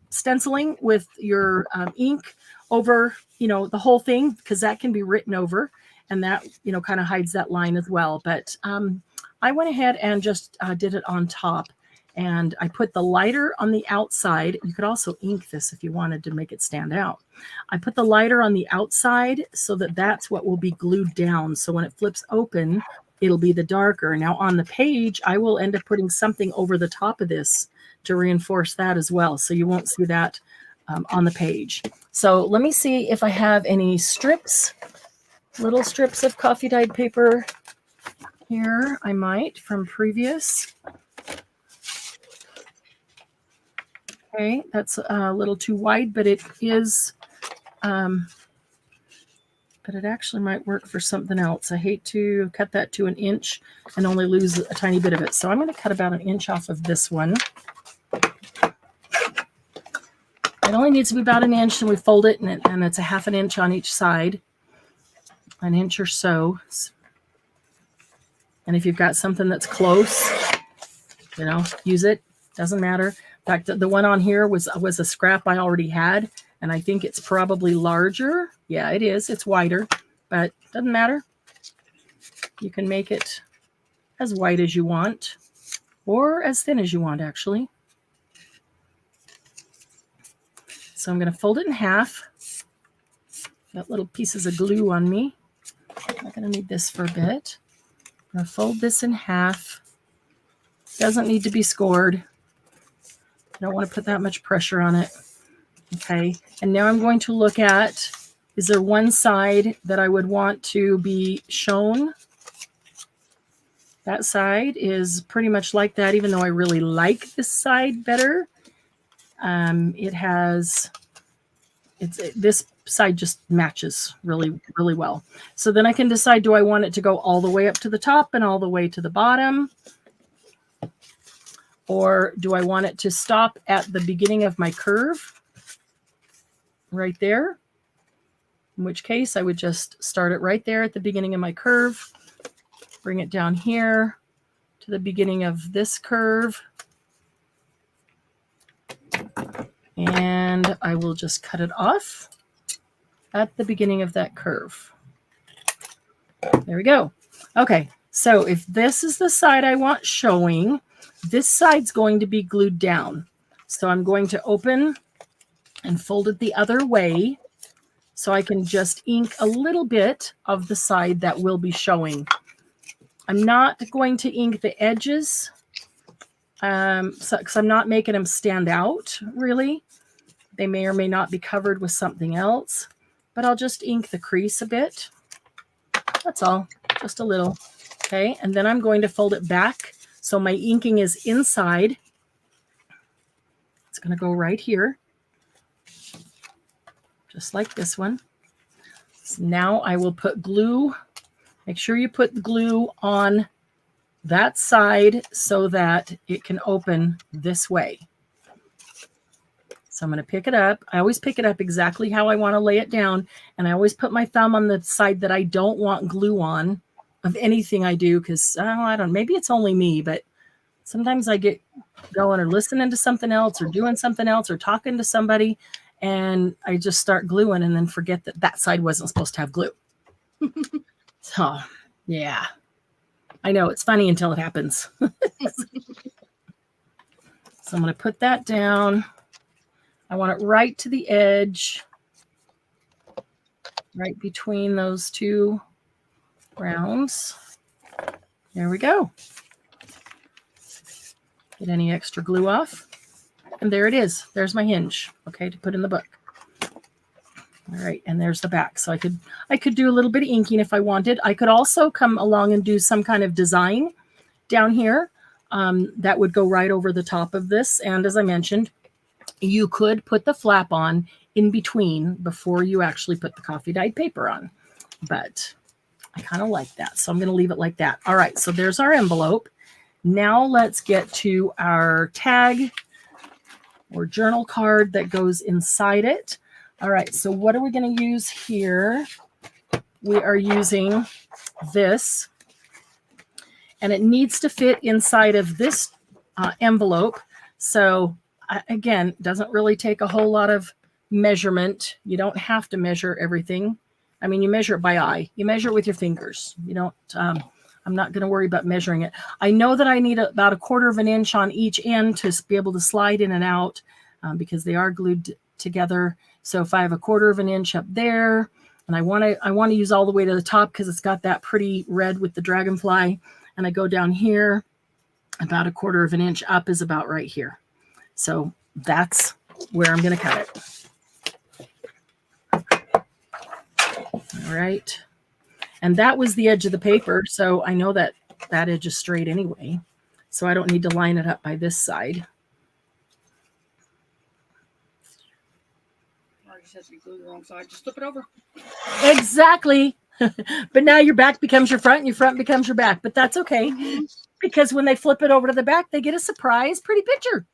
stenciling with your ink over, you know, the whole thing, because that can be written over, and that, you know, kind of hides that line as well. But I went ahead and just did it on top, and I put the lighter on the outside. You could also ink this if you wanted to make it stand out. I put the lighter on the outside so that that's what will be glued down. So when it flips open, it'll be the darker. Now on the page, I will end up putting something over the top of this to reinforce that as well. So you won't see that on the page. So let me see if I have any strips, little strips of coffee dyed paper here. I might from previous. Okay, that's a little too wide, but it is, but it actually might work for something else. I hate to cut that to an inch and only lose a tiny bit of it. So I'm going to cut about an inch off of this one. It only needs to be about an inch, and we fold it, and it's a half an inch on each side, an inch or so. And if you've got something that's close, you know, use it. Doesn't matter. In fact, the one on here was a scrap I already had, and I think it's probably larger. Yeah, it is. It's wider, but doesn't matter. You can make it as wide as you want or as thin as you want, actually. So I'm going to fold it in half. Got little pieces of glue on me. I'm not going to need this for a bit. I'm going to fold this in half. Doesn't need to be scored. I don't want to put that much pressure on it. Okay, and now I'm going to look at, is there one side that I would want to be shown? That side is pretty much like that, even though I really like this side better. This side just matches really, really well. So then I can decide, do I want it to go all the way up to the top and all the way to the bottom? Or do I want it to stop at the beginning of my curve? Right there. In which case I would just start it right there at the beginning of my curve. Bring it down here to the beginning of this curve. And I will just cut it off at the beginning of that curve. There we go. Okay, so if this is the side I want showing, this side's going to be glued down. So I'm going to open and fold it the other way so I can just ink a little bit of the side that will be showing. I'm not going to ink the edges because I'm not making them stand out, really. They may or may not be covered with something else, but I'll just ink the crease a bit. That's all, just a little. Okay, and then I'm going to fold it back so my inking is inside. It's going to go right here, just like this one. So now I will put glue. Make sure you put the glue on that side so that it can open this way. So I'm going to pick it up. I always pick it up exactly how I want to lay it down. And I always put my thumb on the side that I don't want glue on of anything I do, because I don't know, maybe it's only me, but sometimes I get going or listening to something else or doing something else or talking to somebody, and I just start gluing and then forget that that side wasn't supposed to have glue. So, yeah. I know, it's funny until it happens. So I'm going to put that down. I want it right to the edge, right between those two rounds. There we go. Get any extra glue off. And there it is. There's my hinge, okay, to put in the book. All right, and there's the back. So I could do a little bit of inking if I wanted. I could also come along and do some kind of design down here that would go right over the top of this. And as I mentioned, you could put the flap on in between before you actually put the coffee dyed paper on. But I kind of like that, so I'm going to leave it like that. All right, so there's our envelope. Now let's get to our tag or journal card that goes inside it. All right, so what are we going to use here? We are using this, and it needs to fit inside of this envelope. So again, doesn't really take a whole lot of measurement. You don't have to measure everything. I mean, you measure it by eye. You measure it with your fingers. You don't, I'm not going to worry about measuring it. I know that I need about 1/4 of an inch on each end to be able to slide in and out because they are glued together. So if I have 1/4 of an inch up there, and I want to use all the way to the top because it's got that pretty red with the dragonfly, and I go down here, about 1/4 of an inch up is about right here. So that's where I'm going to cut it. All right. And that was the edge of the paper. So I know that that edge is straight anyway. So I don't need to line it up by this side. Margie says you glue the wrong side. Just flip it over. Exactly. But now your back becomes your front and your front becomes your back. But that's okay. Because when they flip it over to the back, they get a surprise pretty picture.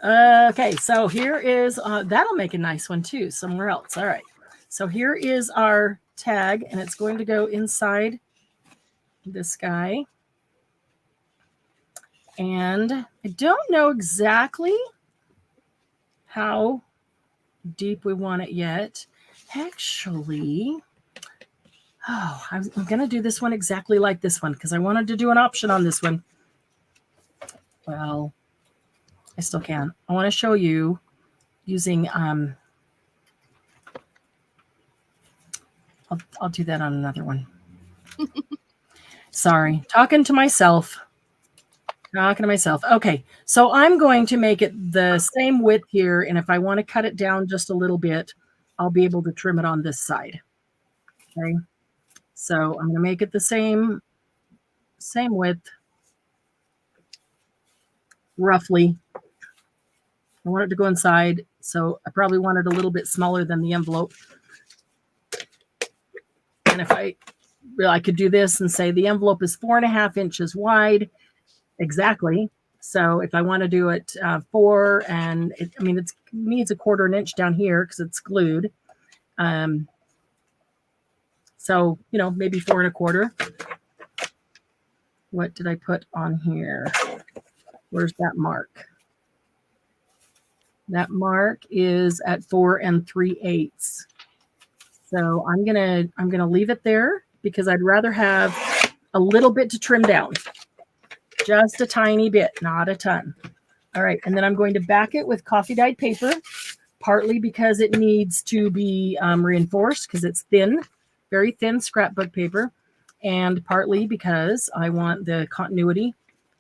Okay, so here is, that'll make a nice one too, somewhere else. All right, So here is our tag, and it's going to go inside this guy. And I don't know exactly how deep we want it yet. Actually, I'm going to do this one exactly like this one because I wanted to do an option on this one. Well, I still can. I want to show you using, I'll do that on another one. Sorry, talking to myself. Okay, so I'm going to make it the same width here, and if I want to cut it down just a little bit, I'll be able to trim it on this side. Okay, so I'm going to make it the same width, roughly. I want it to go inside, so I probably want it a little bit smaller than the envelope. And if I could do this and say the envelope is 4.5 inches wide. Exactly. So if I want to do it 4, and it needs a 1/4 inch down here because it's glued. So, maybe 4 1/4. What did I put on here? Where's that mark? That mark is at 4 3/8. So I'm gonna leave it there because I'd rather have a little bit to trim down. Just a tiny bit, not a ton. All right, and then I'm going to back it with coffee dyed paper, partly because it needs to be reinforced because it's thin, very thin scrapbook paper, and partly because I want the continuity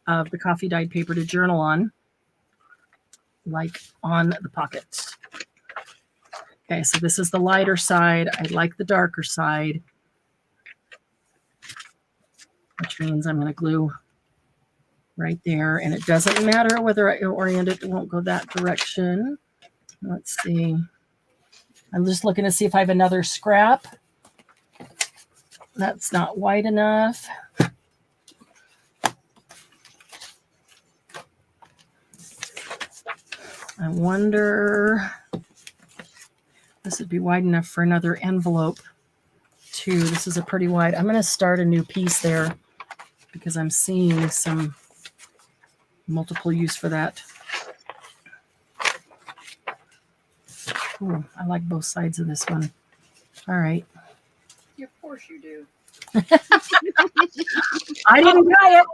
of the coffee dyed paper to journal on, like on the pockets. Okay, so this is the lighter side. I like the darker side, which means I'm going to glue right there, and it doesn't matter whether I orient it won't go that direction. Let's see. I'm just looking to see if I have another scrap. That's not wide enough. I wonder, this would be wide enough for another envelope too. This is a pretty wide. I'm going to start a new piece there because I'm seeing some multiple use for that. Ooh, I like both sides of this one. All right. Of course you do. I didn't dye it.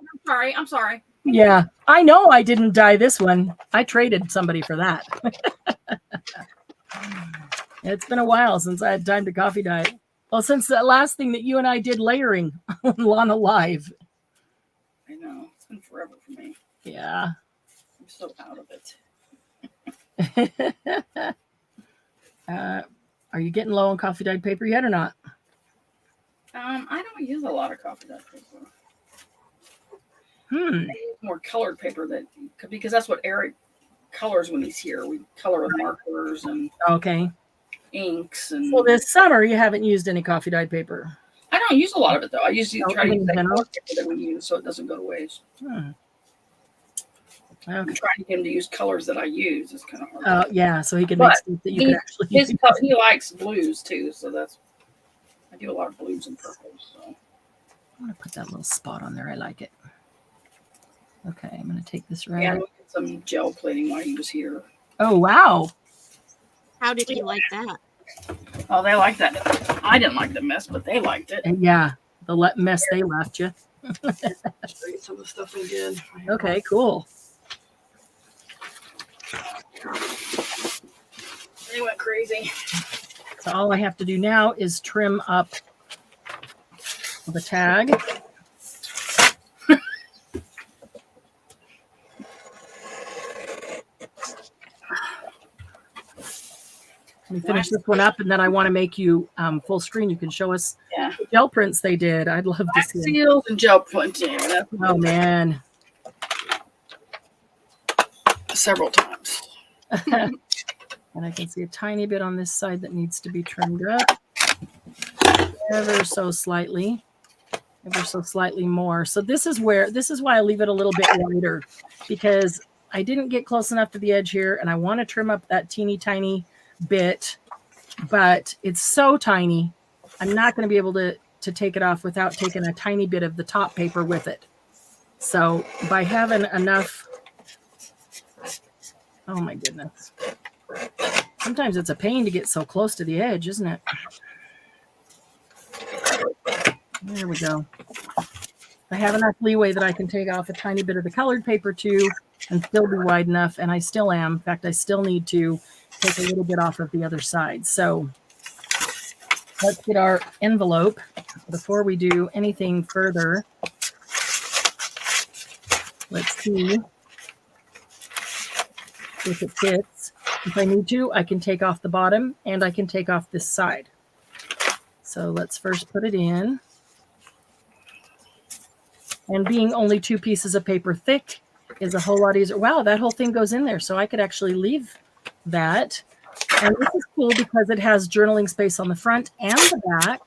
I'm sorry. Yeah, I know I didn't dye this one. I traded somebody for that. It's been a while since I had time to coffee dye. Well, since the last thing that you and I did layering on Lana Live. I know. It's been forever for me. Yeah. I'm so out of it. Are you getting low on coffee dyed paper yet or not? I don't use a lot of coffee dyed paper. I use more colored paper because that's what Eric colors when he's here. We color with markers and inks. And so this summer you haven't used any coffee dyed paper. I don't use a lot of it though. I usually try to use that general paper that we use so it doesn't go to waste. Okay. I'm trying to get him to use colors that I use. It's kind of hard. Yeah, so he can make stuff that you can actually use. He likes blues too, so I do a lot of blues and purples. So I'm gonna put that little spot on there. I like it. Okay, I'm gonna take this right. Yeah, we did some gel plating while he was here. Oh wow! How did you like that? Oh, they liked that. I didn't like the mess, but they liked it. And yeah, the mess they left you. Some of the stuff they did. Okay, cool. They went crazy. So all I have to do now is trim up the tag. Let me finish this one up, and then I want to make you full screen. You can show us the gel prints they did. I'd love to see seals and gel printing. Oh man, several times. And I can see a tiny bit on this side that needs to be trimmed up, ever so slightly more. So this is why I leave it a little bit wider, because I didn't get close enough to the edge here, and I want to trim up that teeny tiny bit but it's so tiny. I'm not going to be able to take it off without taking a tiny bit of the top paper with it. So by having enough, oh my goodness. Sometimes it's a pain to get so close to the edge, isn't it? There we go. I have enough leeway that I can take off a tiny bit of the colored paper too and still be wide enough, and I still am. In fact, I still need to take a little bit off of the other side. So let's get our envelope before we do anything further. Let's see if it fits. If I need to, I can take off the bottom and I can take off this side. So let's first put it in. And being only 2 pieces of paper thick is a whole lot easier. Wow, that whole thing goes in there. So I could actually leave that. And this is cool because it has journaling space on the front and the back,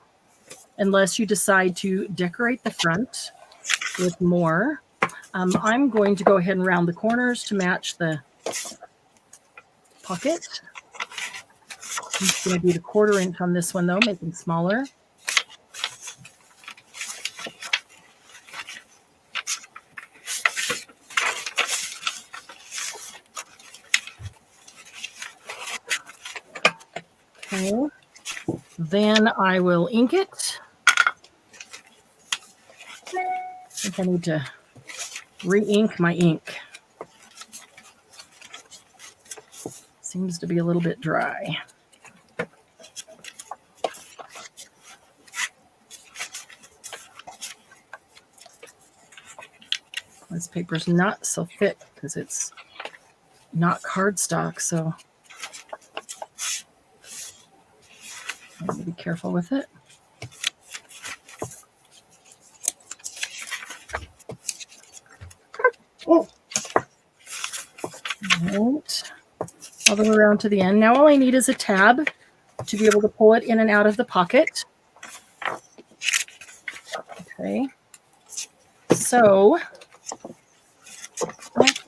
unless you decide to decorate the front with more. I'm going to go ahead and round the corners to match the pocket. I'm just going to do the 1/4 inch on this one, though, making smaller. Okay. Then I will ink it. I think I need to re-ink my ink. Seems to be a little bit dry. This paper's not so thick because it's not cardstock, so I have to be careful with it. Oh. Right. All the way around to the end. Now all I need is a tab to be able to pull it in and out of the pocket. Okay. So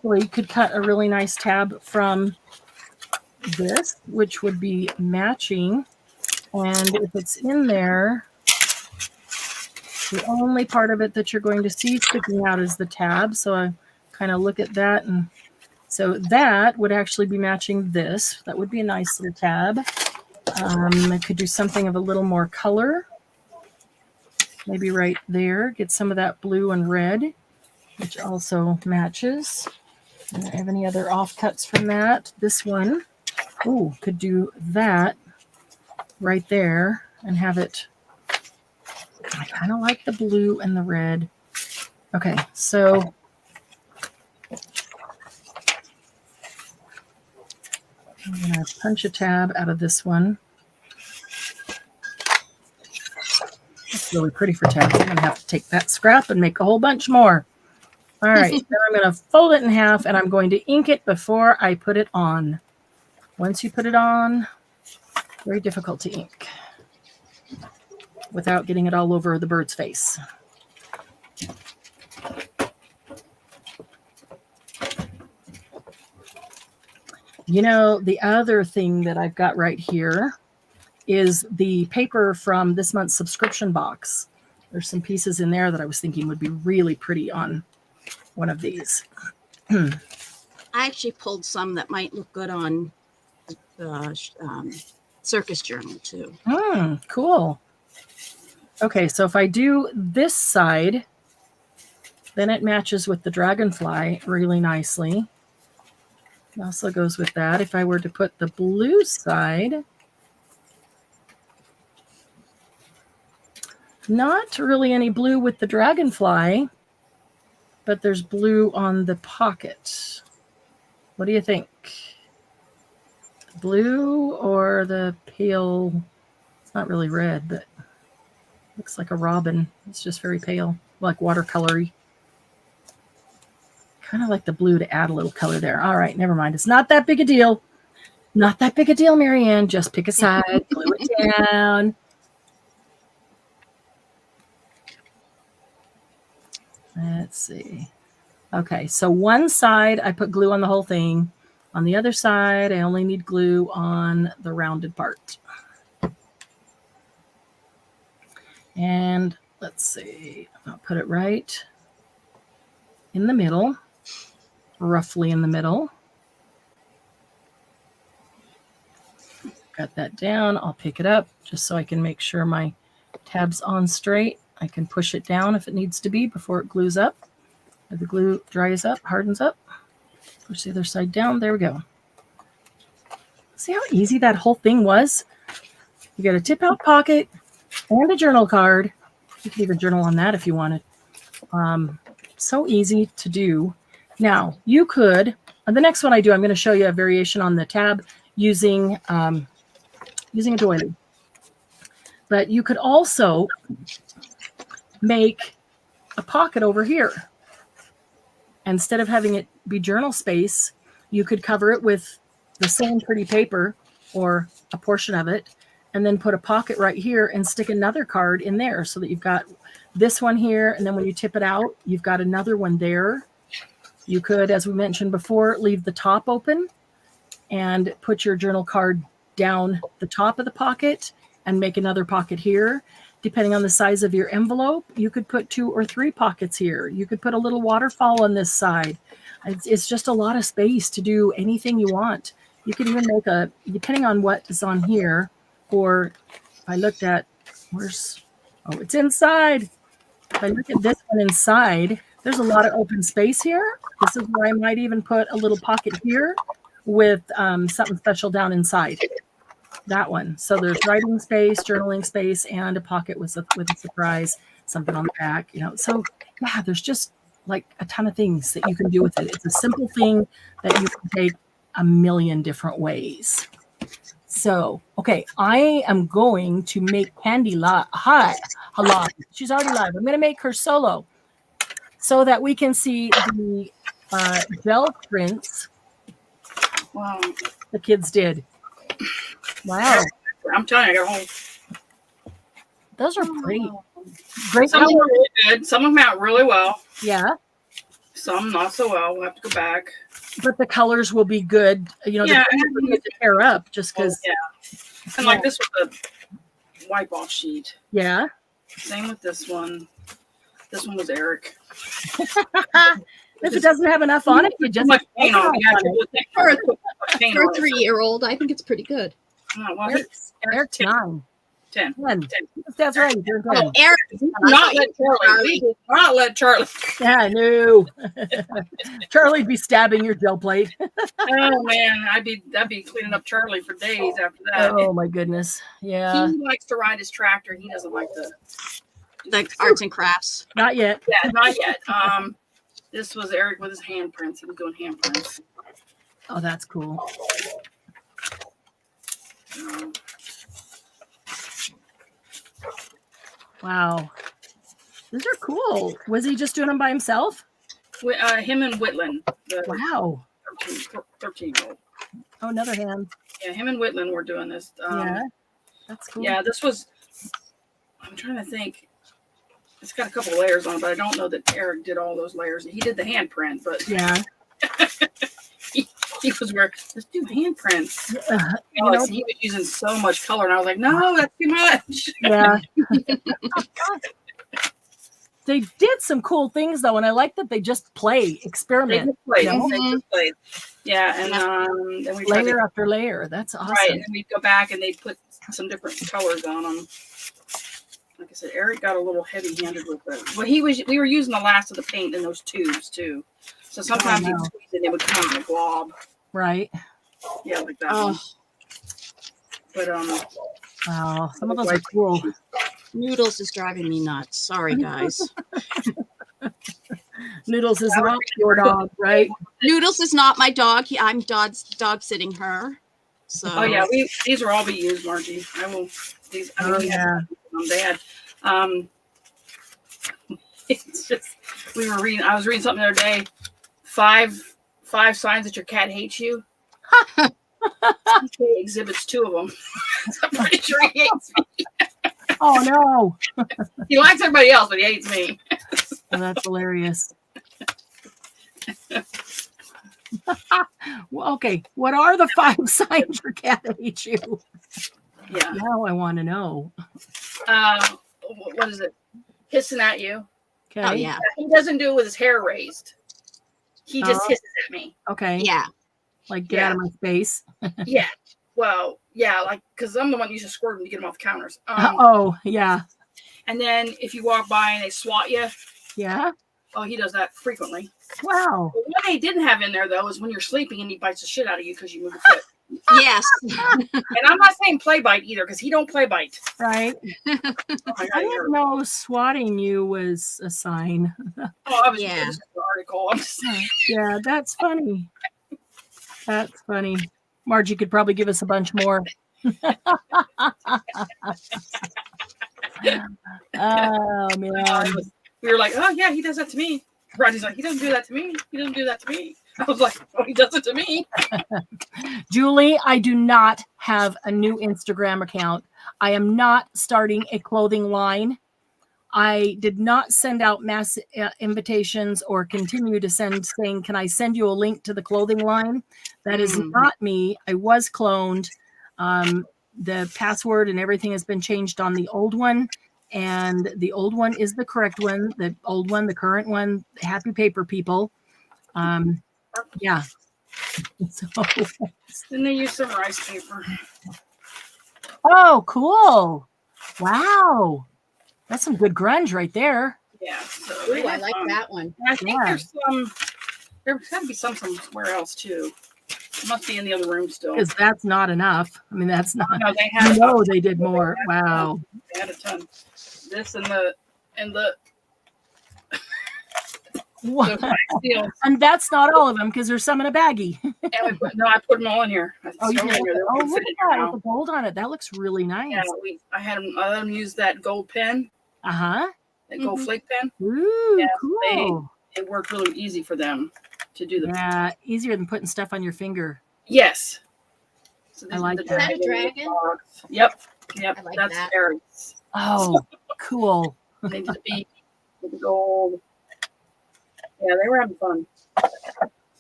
actually could cut a really nice tab from this, which would be matching. And if it's in there, the only part of it that you're going to see sticking out is the tab. So I kind of look at that, and so that would actually be matching this. That would be a nice little tab. I could do something of a little more color. Maybe right there. Get some of that blue and red, which also matches. Do I have any other offcuts from that? This one, oh, could do that right there and have it. I kind of like the blue and the red. Okay, so I'm going to punch a tab out of this one. That's really pretty for tabs. I'm going to have to take that scrap and make a whole bunch more. All right, then I'm going to fold it in half, and I'm going to ink it before I put it on. Once you put it on, very difficult to ink without getting it all over the bird's face. You know, the other thing that I've got right here is the paper from this month's subscription box. There's some pieces in there that I was thinking would be really pretty on one of these. I actually pulled some that might look good on the circus journal too. Cool. Okay, so if I do this side, then it matches with the dragonfly really nicely. It also goes with that. If I were to put the blue side, not really any blue with the dragonfly, but there's blue on the pocket. What do you think? Blue or the pale? It's not really red, but looks like a robin. It's just very pale, like watercolory. Kind of like the blue to add a little color there. All right, never mind. It's not that big a deal. Not that big a deal, Marianne. Just pick a side, glue it down. Let's see. Okay, so one side I put glue on the whole thing. On the other side, I only need glue on the rounded part. And let's see, I'll put it right in the middle, roughly in the middle. Got that down. I'll pick it up just so I can make sure my tab's on straight. I can push it down if it needs to be before it glues up. Or the glue dries up, hardens up. Push the other side down. There we go. See how easy that whole thing was? You got a tip out pocket and a journal card. You can even journal on that if you wanted. So easy to do. Now you could, the next one I do, I'm going to show you a variation on the tab using a doily. But you could also make a pocket over here. Instead of having it be journal space, you could cover it with the same pretty paper or a portion of it, and then put a pocket right here and stick another card in there so that you've got this one here. And then when you tip it out, you've got another one there. You could, as we mentioned before, leave the top open and put your journal card down the top of the pocket and make another pocket here. Depending on the size of your envelope, you could put 2 or 3 pockets here. You could put a little waterfall on this side. It's just a lot of space to do anything you want. You could even make a, depending on what is on here, or I looked at, it's inside. If I look at this one inside, there's a lot of open space here. This is where I might even put a little pocket here with something special down inside. That one. So there's writing space, journaling space, and a pocket with a surprise, something on the back. So yeah, there's just like a ton of things that you can do with it. It's a simple thing that you can take a million different ways. So, okay, I am going to make Candy live. Hi, hello. She's already live. I'm going to make her solo so that we can see the gel prints. Wow. The kids did. Wow. I'm telling you, I got home. Those are great. Great. Some of them are really good. Some of them out really well. Yeah. Some not so well. We'll have to go back. But the colors will be good. Yeah. The colors will get to tear up just because. Yeah. And like this was a wipe off sheet. Yeah. Same with this one. This one was Eric. If it doesn't have enough on it, you just much paint on it. For a 3-year-old, I think it's pretty good. Eric's 9. 10. 10. That's right. Oh, Eric. Not let Charlie. Yeah, no. Charlie'd be stabbing your gel plate. Oh man, I'd be cleaning up Charlie for days after that. Oh my goodness. Yeah. He likes to ride his tractor. He doesn't like the arts and crafts. Not yet. Yeah, not yet. This was Eric with his handprints. He was doing handprints. Oh, that's cool. Wow. These are cool. Was he just doing them by himself? Him and Whitland. Wow. 13-year-old. Oh, another hand. Yeah, him and Whitland were doing this. Yeah. That's cool. Yeah, this was, I'm trying to think. It's got a couple layers on it, but I don't know that Eric did all those layers. He did the handprint, but yeah. he was where, let's do handprints. He was using so much color, and I was like, no, that's too much. Yeah. They did some cool things, though, and I like that they just experiment. They just played. Yeah, and then we layer after layer. That's awesome. Right, and we'd go back, and they'd put some different colors on them. Like I said, Eric got a little heavy-handed with it. Well, we were using the last of the paint in those tubes, too. So sometimes you'd squeeze it, and it would come in a glob. Right. Yeah, like that one. But, wow, some of those are cool. Noodles is driving me nuts. Sorry, guys. Noodles is not your dog, right? Noodles is not my dog. I'm dog sitting her. So. Oh yeah, these will all be used, Margie. I will. These. Yeah. They had. It's just I was reading something the other day. 5 signs that your cat hates you. He exhibits 2 of them. So I'm pretty sure he hates me. Oh no. He likes everybody else, but he hates me. Oh, that's hilarious. Well, okay, what are the 5 signs your cat hates you? Yeah. Now I want to know. what is it, hissing at you. Okay. Oh yeah. He doesn't do it with his hair raised. He just Oh. hisses at me. Okay. Yeah. Like get out of my face. Yeah. Well, yeah, like because I'm the one that used to squirt him to get him off the counters. Oh, yeah. And then if you walk by and they swat you, Yeah. oh, he does that frequently. Wow. But what they didn't have in there though is when you're sleeping and he bites the shit out of you because you move your foot. Yes. And I'm not saying play bite either because he don't play bite. Right. Oh my I God, didn't know swatting you was a sign. I was Yeah. just an article. I'm just saying. Yeah, that's funny. That's funny. Margie could probably give us a bunch more. Oh man. We were like, oh yeah, he does that to me. Rodney's like, he doesn't do that to me. He doesn't do that to me. I was like, oh, he does it to me. Julie, I do not have a new Instagram account. I am not starting a clothing line. I did not send out mass invitations or continue to send saying, can I send you a link to the clothing line? That is not me. I was cloned. The password and everything has been changed on the old one. And the old one is the correct one. The old one, the current one, happy paper people. Yeah. So, Then they use some rice paper. oh, cool. Wow. That's some good grunge right there. Yeah. So Ooh, I like that one. And I think Yeah. there's got to be somewhere else too. It must be in the other room still. Because that's not enough. I mean, that's not. No, they had No, they did more. Wow. They had a ton. This and the What? steel. And that's not all of them because there's some in a baggie. And I put them all in here. Oh, you Throw them in here. They oh, don't look fit at in here that now. with the gold on it. That looks really nice. Yeah, I let them use that gold pen, Uh-huh. that gold flake pen. Ooh, Yeah, cool. It worked really easy for them to do the. Yeah, easier than putting stuff on your finger. Yes. So I like the that. Is that a dragon? dogs. Yep. I like That's that. Eric's. Oh, cool. They did the beak with the gold. Yeah, they were having fun.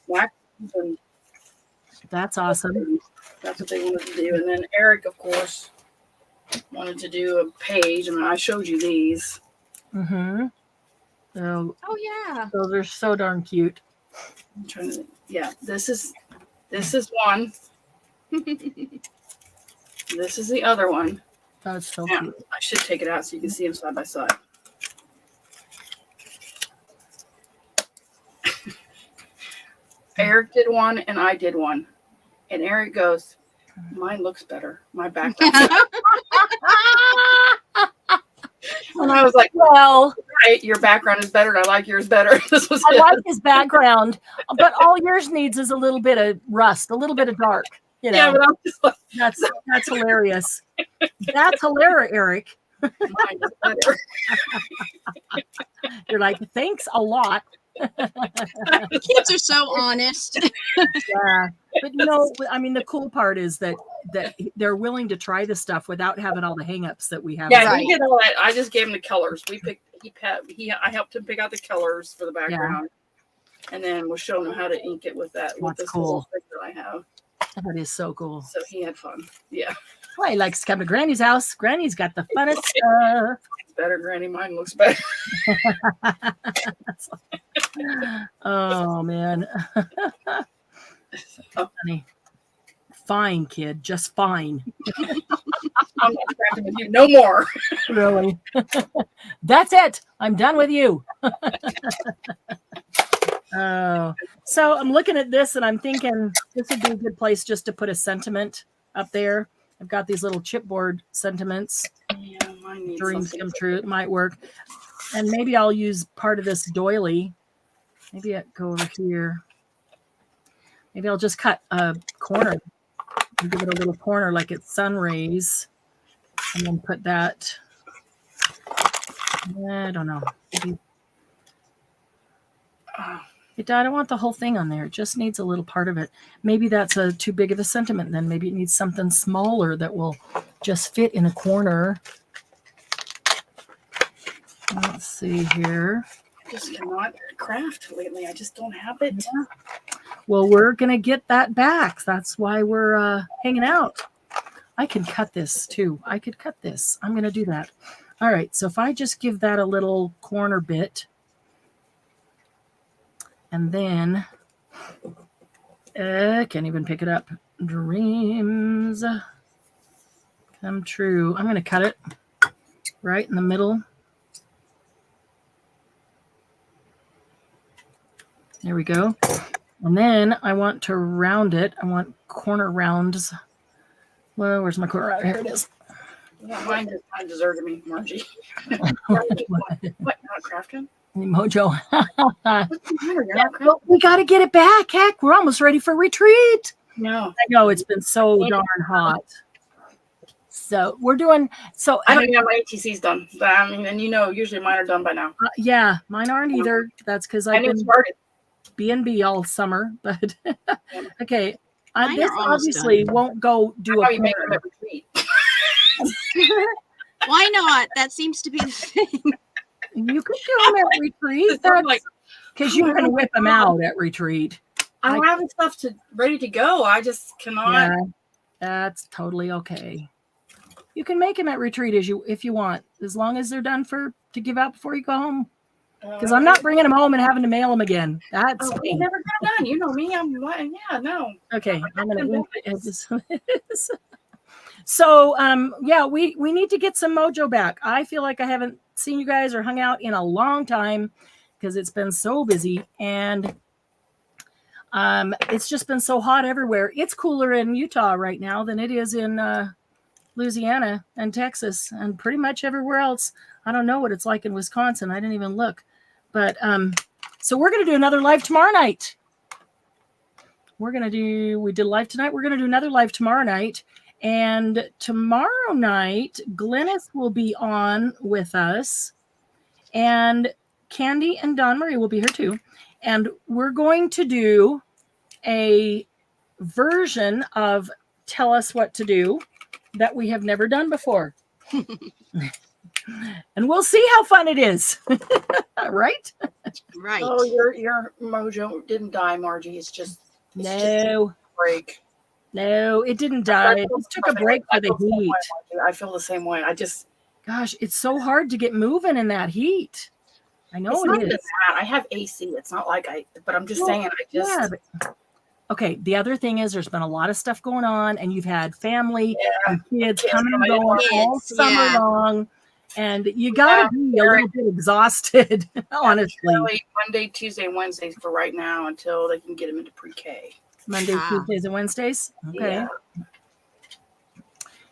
Wax and That's awesome. that's what they wanted to do. And then Eric, of course, wanted to do a page. I mean, I showed you these. Mm-hmm. So Oh yeah. those are so darn cute. I'm trying to. Yeah, this is one. This is the other one. That's so Yeah, cute. I should take it out so you can see them side by side. Eric did one and I did one. And Eric goes, mine looks better. My background. And I was like, Well, right, your background is better and I like yours better. This was I it. like his background, but all yours needs is a little bit of rust, a little bit of dark. You know, Yeah, but I'm just like, that's hilarious. That's hilarious, Eric. mine is better. You're like, thanks a lot. Kids are so honest. Yeah, but you know, I mean, the cool part is that they're willing to try the stuff without having all the hangups that we have. Yeah, Right. he did all that. I just gave him the colors. I helped him pick out the colors for the background. And then we'll show him how to ink it with that with That's this cool. little stick that I have. That is so cool. So he had fun. Yeah. Well, he likes to come to Granny's house. Granny's got the funnest stuff. It's better, Granny. Mine looks better. Oh man. Funny. Fine, kid. Just fine. I'm not crafting with you no more. Really. That's it. I'm done with you. Oh. So I'm looking at this and I'm thinking this would be a good place just to put a sentiment up there. I've got these little chipboard sentiments. Yeah, mine needs Dreams something come true. It might work. And maybe I'll use part of this doily. Maybe I go over here. Maybe I'll just cut a corner and give it a little corner like it's sun rays. And then put that. I don't know. Maybe, I don't want the whole thing on there. It just needs a little part of it. Maybe that's too big of a sentiment. Then maybe it needs something smaller that will just fit in a corner. Let's see here. I just cannot craft lately. I just don't have it. Well, we're going to get that back. That's why we're hanging out. I can cut this too. I could cut this. I'm going to do that. All right, so if I just give that a little corner bit, and then can't even pick it up. Dreams come true. I'm going to cut it right in the middle. There we go. And then I want to round it. I want corner rounds. Well, where's my corner round? Here it is. Yeah, mine just kind of deserted me, Margie. What? Not crafting? Mojo. You're not crafting? We got to get it back. Heck, we're almost ready for retreat. No. I know it's been so darn hot. So we're doing. So I don't even have my ATCs done. But I mean, and usually mine are done by now. Yeah, mine aren't either. That's because I've been started. B&B all summer. But okay, Mine this are almost obviously won't go do How a you make corner. them at retreat? Why not? That seems to be the thing. You could do them at retreat. That's because you can whip them out at retreat. I have stuff ready to go. I just cannot. Yeah, that's totally okay. You can make them at retreat if you want, as long as they're done to give out before you go home. Because I'm not bringing them home and having to mail them again. That's we never got done. You know me. I'm like, yeah, no. okay. I'm gonna So yeah, we need to get some mojo back. I feel like I haven't seen you guys or hung out in a long time because it's been so busy, and it's just been so hot everywhere. It's cooler in Utah right now than it is in Louisiana and Texas and pretty much everywhere else. I don't know what it's like in Wisconsin. I didn't even look. But so we're going to do another live tomorrow night. We did live tonight. We're going to do another live tomorrow night. And tomorrow night, Glynis will be on with us. And Candy and Dawn Marie will be here too. And we're going to do a version of Tell Us What to Do that we have never done before. And we'll see how fun it is. Right? Right. Oh, your mojo didn't die, Margie. It's just No. a break. No, it didn't die. It just took a break for the heat. I feel the same way. Gosh, it's so hard to get moving in that heat. I know it's it not is. even that. I have AC. It's not like but I'm just saying. Okay, the other thing is there's been a lot of stuff going on, and you've had family and kids coming and coming going all summer long, and you got to be a little bit exhausted, honestly. Monday, Tuesday, and Wednesdays for right now until they can get them into pre-K. Mondays, Tuesdays, and Wednesdays? Okay. Yeah.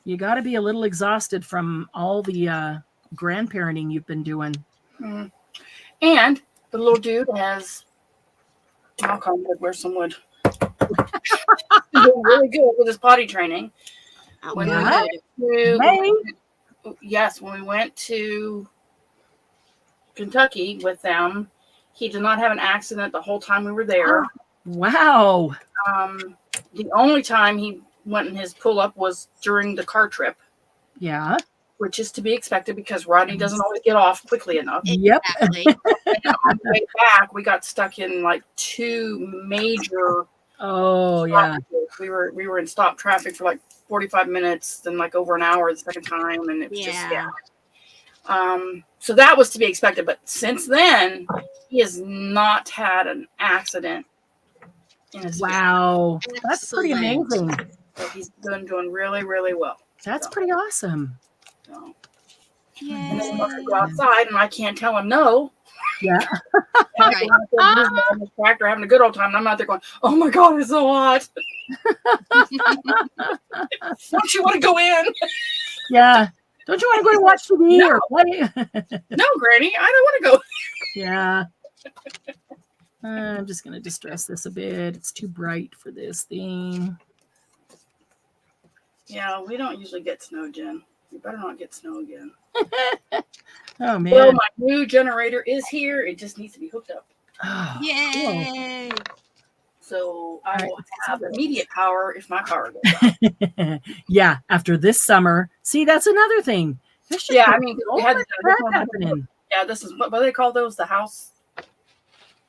You got to be a little exhausted from all the grandparenting you've been doing. Mm-hmm. And the little dude has, knock on wood, where's some wood? He's doing really good with his potty training. When we went to Kentucky with them, he did not have an accident the whole time we were there. Wow. The only time he went in his pull-up was during the car trip. Yeah. Which is to be expected because Rodney doesn't always get off quickly enough. Yep. And on the way back, we got stuck in like two major. Oh yeah. We were in stop traffic for like 45 minutes, then like over an hour the second time, and it was so that was to be expected. But since then, he has not had an accident in his Wow. That's pretty amazing. So he's been doing really, really well. That's pretty awesome. So. Yay. And then he wants to go outside, and I can't tell him no. Yeah. Right. On the tractor having a good old time, and I'm out there going, "Oh my God, it's so hot! Don't you want to go in?" Yeah. Don't you want to go and watch TV or play? No, Granny, I don't want to go. Yeah. I'm just going to distress this a bit. It's too bright for this thing. Yeah, we don't usually get snow, Jen. You better not get snow again. Oh, man. Well, my new generator is here. It just needs to be hooked up. Oh, Yay. So I will have immediate power if my power goes out. Yeah, after this summer. See, that's another thing. Yeah, I mean, we had happening. Yeah, this is what do they call those? The house.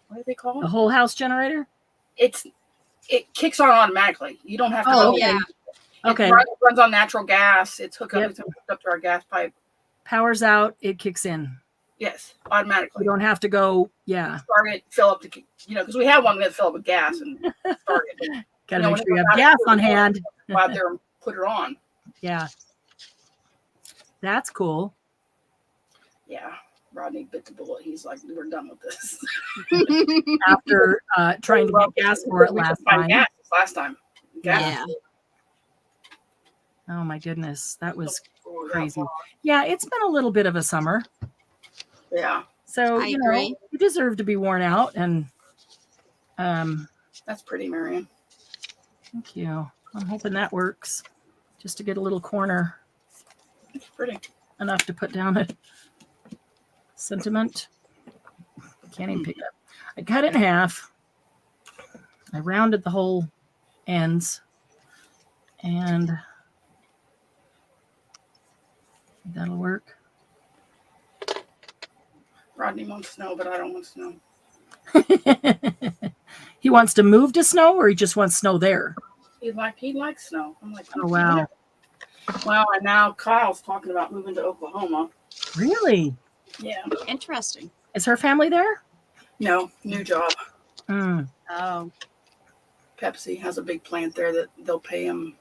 What do they call The it? whole house generator? It kicks on automatically. You don't have to. Oh, go okay. in. Okay. It runs on natural gas. It's hooked up. It's hooked up to our gas pipe. power's out, it kicks in. Yes, automatically. You don't have to go, yeah. Start it, fill up the, because we have one that fill up with gas and start it. Got to make sure you have gas on hand. Go out there and put it on. Yeah. That's cool. Yeah. Rodney bit the bullet. He's like, we're done with this. After trying to get gas for it last time. Gas last time. Gas. Yeah. Oh my goodness. That was crazy. Yeah, it's been a little bit of a summer. Yeah. So, I you know, agree. you deserve to be worn out. And That's pretty, Marianne. thank you. I'm hoping that works. Just to get a little corner It's pretty. enough to put down a sentiment. Can't even pick it up. I cut it in half. I rounded the whole ends. And that'll work. Rodney wants snow, but I don't want snow. He wants to move to snow, or he just wants snow there? He likes snow. I'm like, Oh, wow. Well, and now Kyle's talking about moving to Oklahoma. Really? Yeah. Interesting. Is her family there? No, new job. Mm. Oh, Pepsi has a big plant there that they'll pay him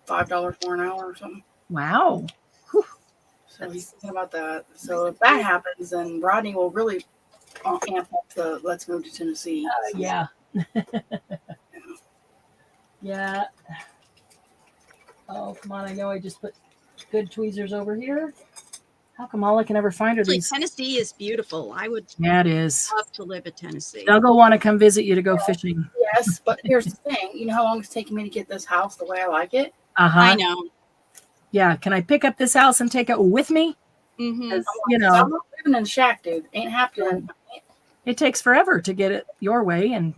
$5 more an hour or something. Wow. So he's thinking about that. So if that happens, then Rodney will really amp up the let's move to Tennessee. Yeah. Yeah. Oh, come on. I know I just put good tweezers over here. How come all I can ever find are actually, these? Tennessee is beautiful. I would Yeah, it is. love to live in Tennessee. Doug will want to come visit you to go fishing. Yes, but here's the thing. You know how long it's taking me to get this house the way I like it? Uh-huh. I know. Yeah. Can I pick up this house and take it with me? Mm-hmm. 'Cause, I'm you know, not living in a shack, dude. Ain't happening. it takes forever to get it your way. And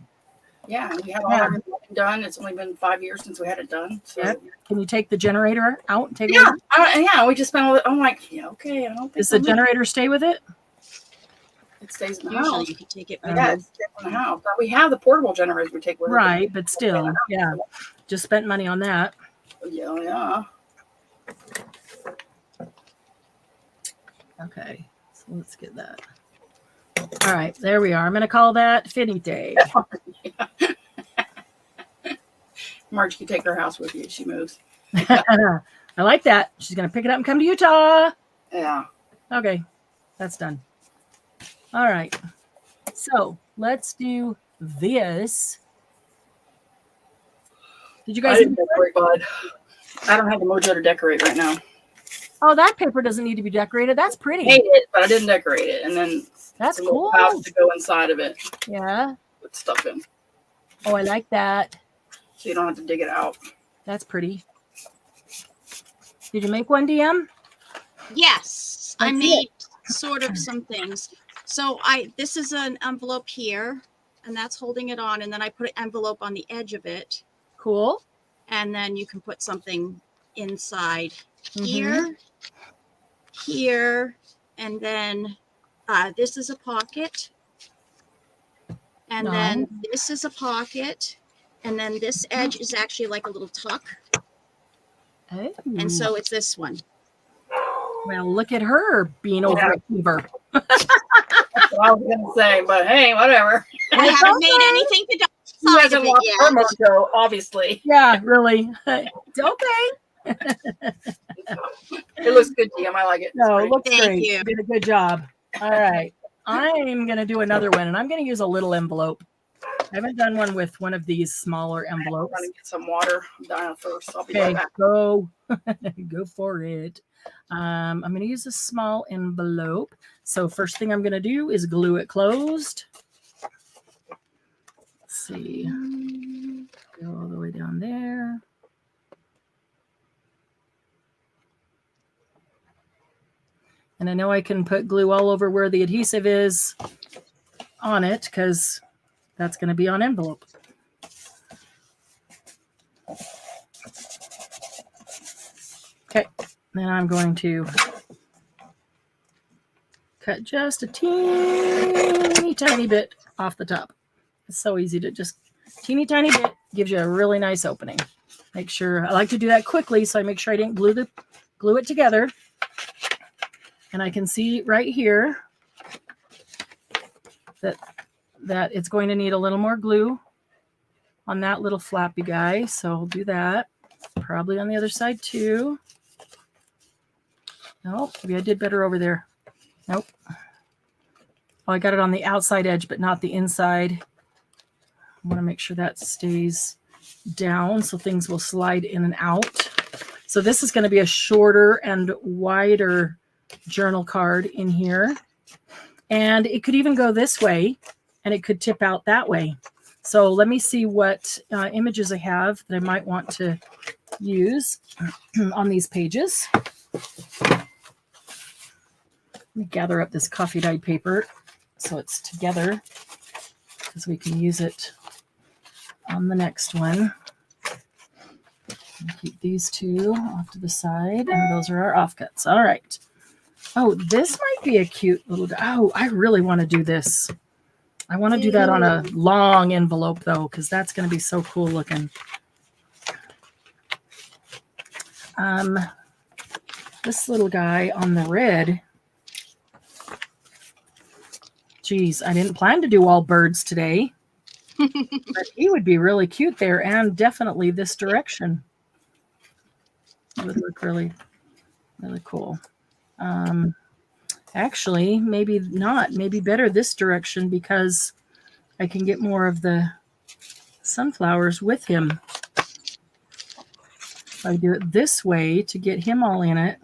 Yeah, we have all everything done. It's only been 5 years since we had it done. So Yep. Can you take the generator out and take it? yeah, with yeah. We just spent all. I'm like, yeah, okay. I don't think Does the generator stay with it? it stays in the Usually house. you can take it. Yeah, it stays in the house. But we have the portable generators we take with us. Right, but still, yeah. Just spent money on that. Yeah, yeah. Okay, so let's get that. All right, there we are. I'm going to call that finite. Marge can take her house with you if she moves. I like that. She's going to pick it up and come to Utah. Yeah. Okay, that's done. All right, so let's do this. Did you I guys? didn't decorate, bud. I don't have the mojo to decorate right now. Oh, that paper doesn't need to be decorated. That's pretty. Made it, but I didn't decorate it. And then That's some little cool. pouch to go inside of it Yeah. with stuff in, Oh, I like that. so you don't have to dig it out. That's pretty. Did you make one, DM? Yes, I Let's see made sort of some things. So this is an envelope here, and that's holding it on, and then I put an envelope on the edge of it, Cool. and then you can put something inside Mhm. here, and then this is a pocket, and then this is a pocket, and then this edge is actually like a little tuck, Oh. and so it's this one. Well, look at her being overachiever. That's what I was gonna say, but hey, whatever. I haven't made anything to You side hasn't of it lost yet. her mojo, obviously. Yeah, really. Okay. It looks good, DM. I like it. No, It's it looks Thank great. you. You did a good job. All right. I'm going to do another one, and I'm going to use a little envelope. I haven't done one with one of these smaller I'm envelopes. gonna get some water. I'm dying first. I'll be right Okay, back. go. Go for it. I'm going to use a small envelope. So first thing I'm going to do is glue it closed. Let's see. Go all the way down there. And I know I can put glue all over where the adhesive is on it because that's going to be on envelope. Okay, then I'm going to cut just a teeny tiny bit off the top. It's so easy to just teeny tiny bit gives you a really nice opening. Make sure I like to do that quickly, so I make sure I didn't glue it together. And I can see right here that it's going to need a little more glue on that little flappy guy. So I'll do that. Probably on the other side too. Nope, maybe I did better over there. Nope. Oh, I got it on the outside edge, but not the inside. I want to make sure that stays down so things will slide in and out. So this is going to be a shorter and wider journal card in here. And it could even go this way, and it could tip out that way. So let me see what images I have that I might want to use on these pages. Let me gather up this coffee dyed paper so it's together, because we can use it on the next one. Keep these two off to the side, and those are our offcuts. All right. Oh, this might be a cute little, oh, I really want to do this. I want to do that on a long envelope though, because that's going to be so cool looking. This little guy on the red. Geez, I didn't plan to do all birds today, but he would be really cute there, and definitely this direction. It would look really, really cool. Actually, maybe not. Maybe better this direction, because I can get more of the sunflowers with him. If I do it this way to get him all in it.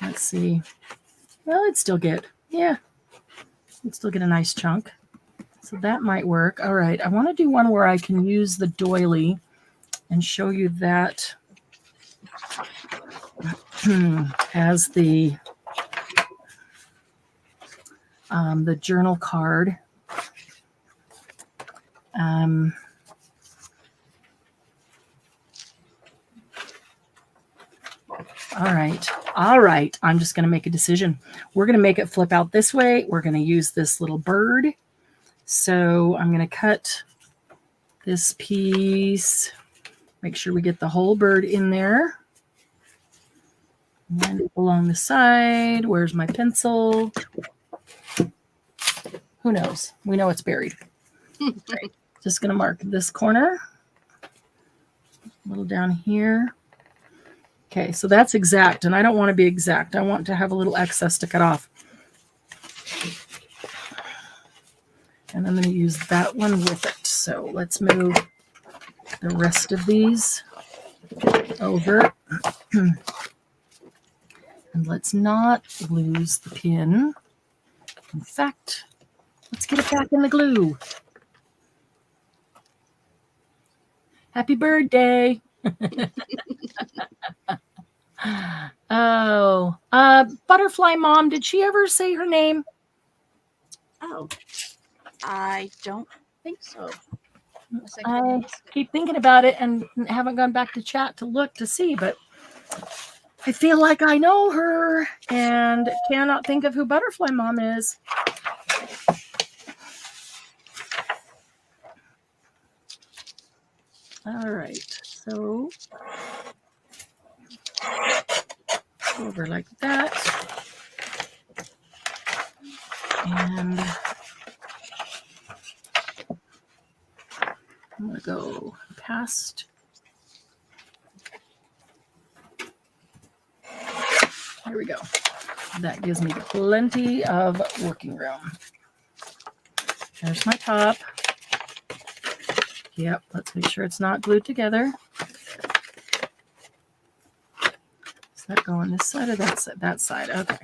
Let's see. Well, it'd still get, yeah, it'd still get a nice chunk. So that might work. All right. I want to do one where I can use the doily and show you that as the journal card. All right. I'm just going to make a decision. We're going to make it flip out this way. We're going to use this little bird. So I'm going to cut this piece. Make sure we get the whole bird in there. And along the side, where's my pencil? Who knows? We know it's buried. Right. Just going to mark this corner. A little down here. Okay, so that's exact, and I don't want to be exact. I want to have a little excess to cut off. And I'm going to use that one with it. So let's move the rest of these over. And let's not lose the pin. In fact, let's get it back in the glue. Happy birthday. Oh, Butterfly Mom, did she ever say her name? Oh, I don't think so. I keep thinking about it and haven't gone back to chat to look to see, but I feel like I know her and cannot think of who Butterfly Mom is. All right, so over like that. And I'm going to go past. Here we go. That gives me plenty of working room. There's my top. Yep, let's make sure it's not glued together. Does that go on this side or that side? That side. Okay.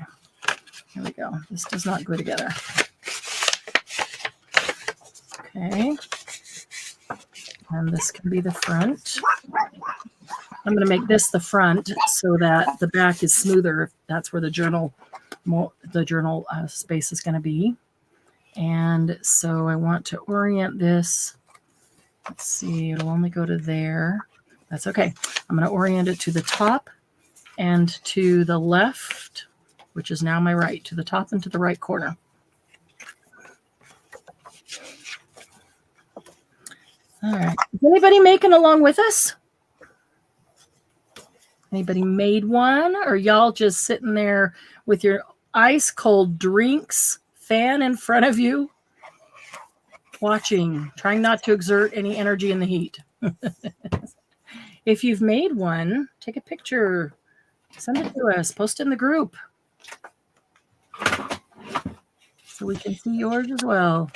Here we go. This does not glue together. Okay. And this can be the front. I'm going to make this the front so that the back is smoother. That's where the journal space is going to be. And so I want to orient this. Let's see, it'll only go to there. That's okay. I'm going to orient it to the top and to the left, which is now my right, to the top and to the right corner. All right. Is anybody making along with us? Anybody made one, or y'all just sitting there with your ice cold drinks, fan in front of you, watching, trying not to exert any energy in the heat? If you've made one, take a picture, send it to us, post it in the group so we can see yours as well.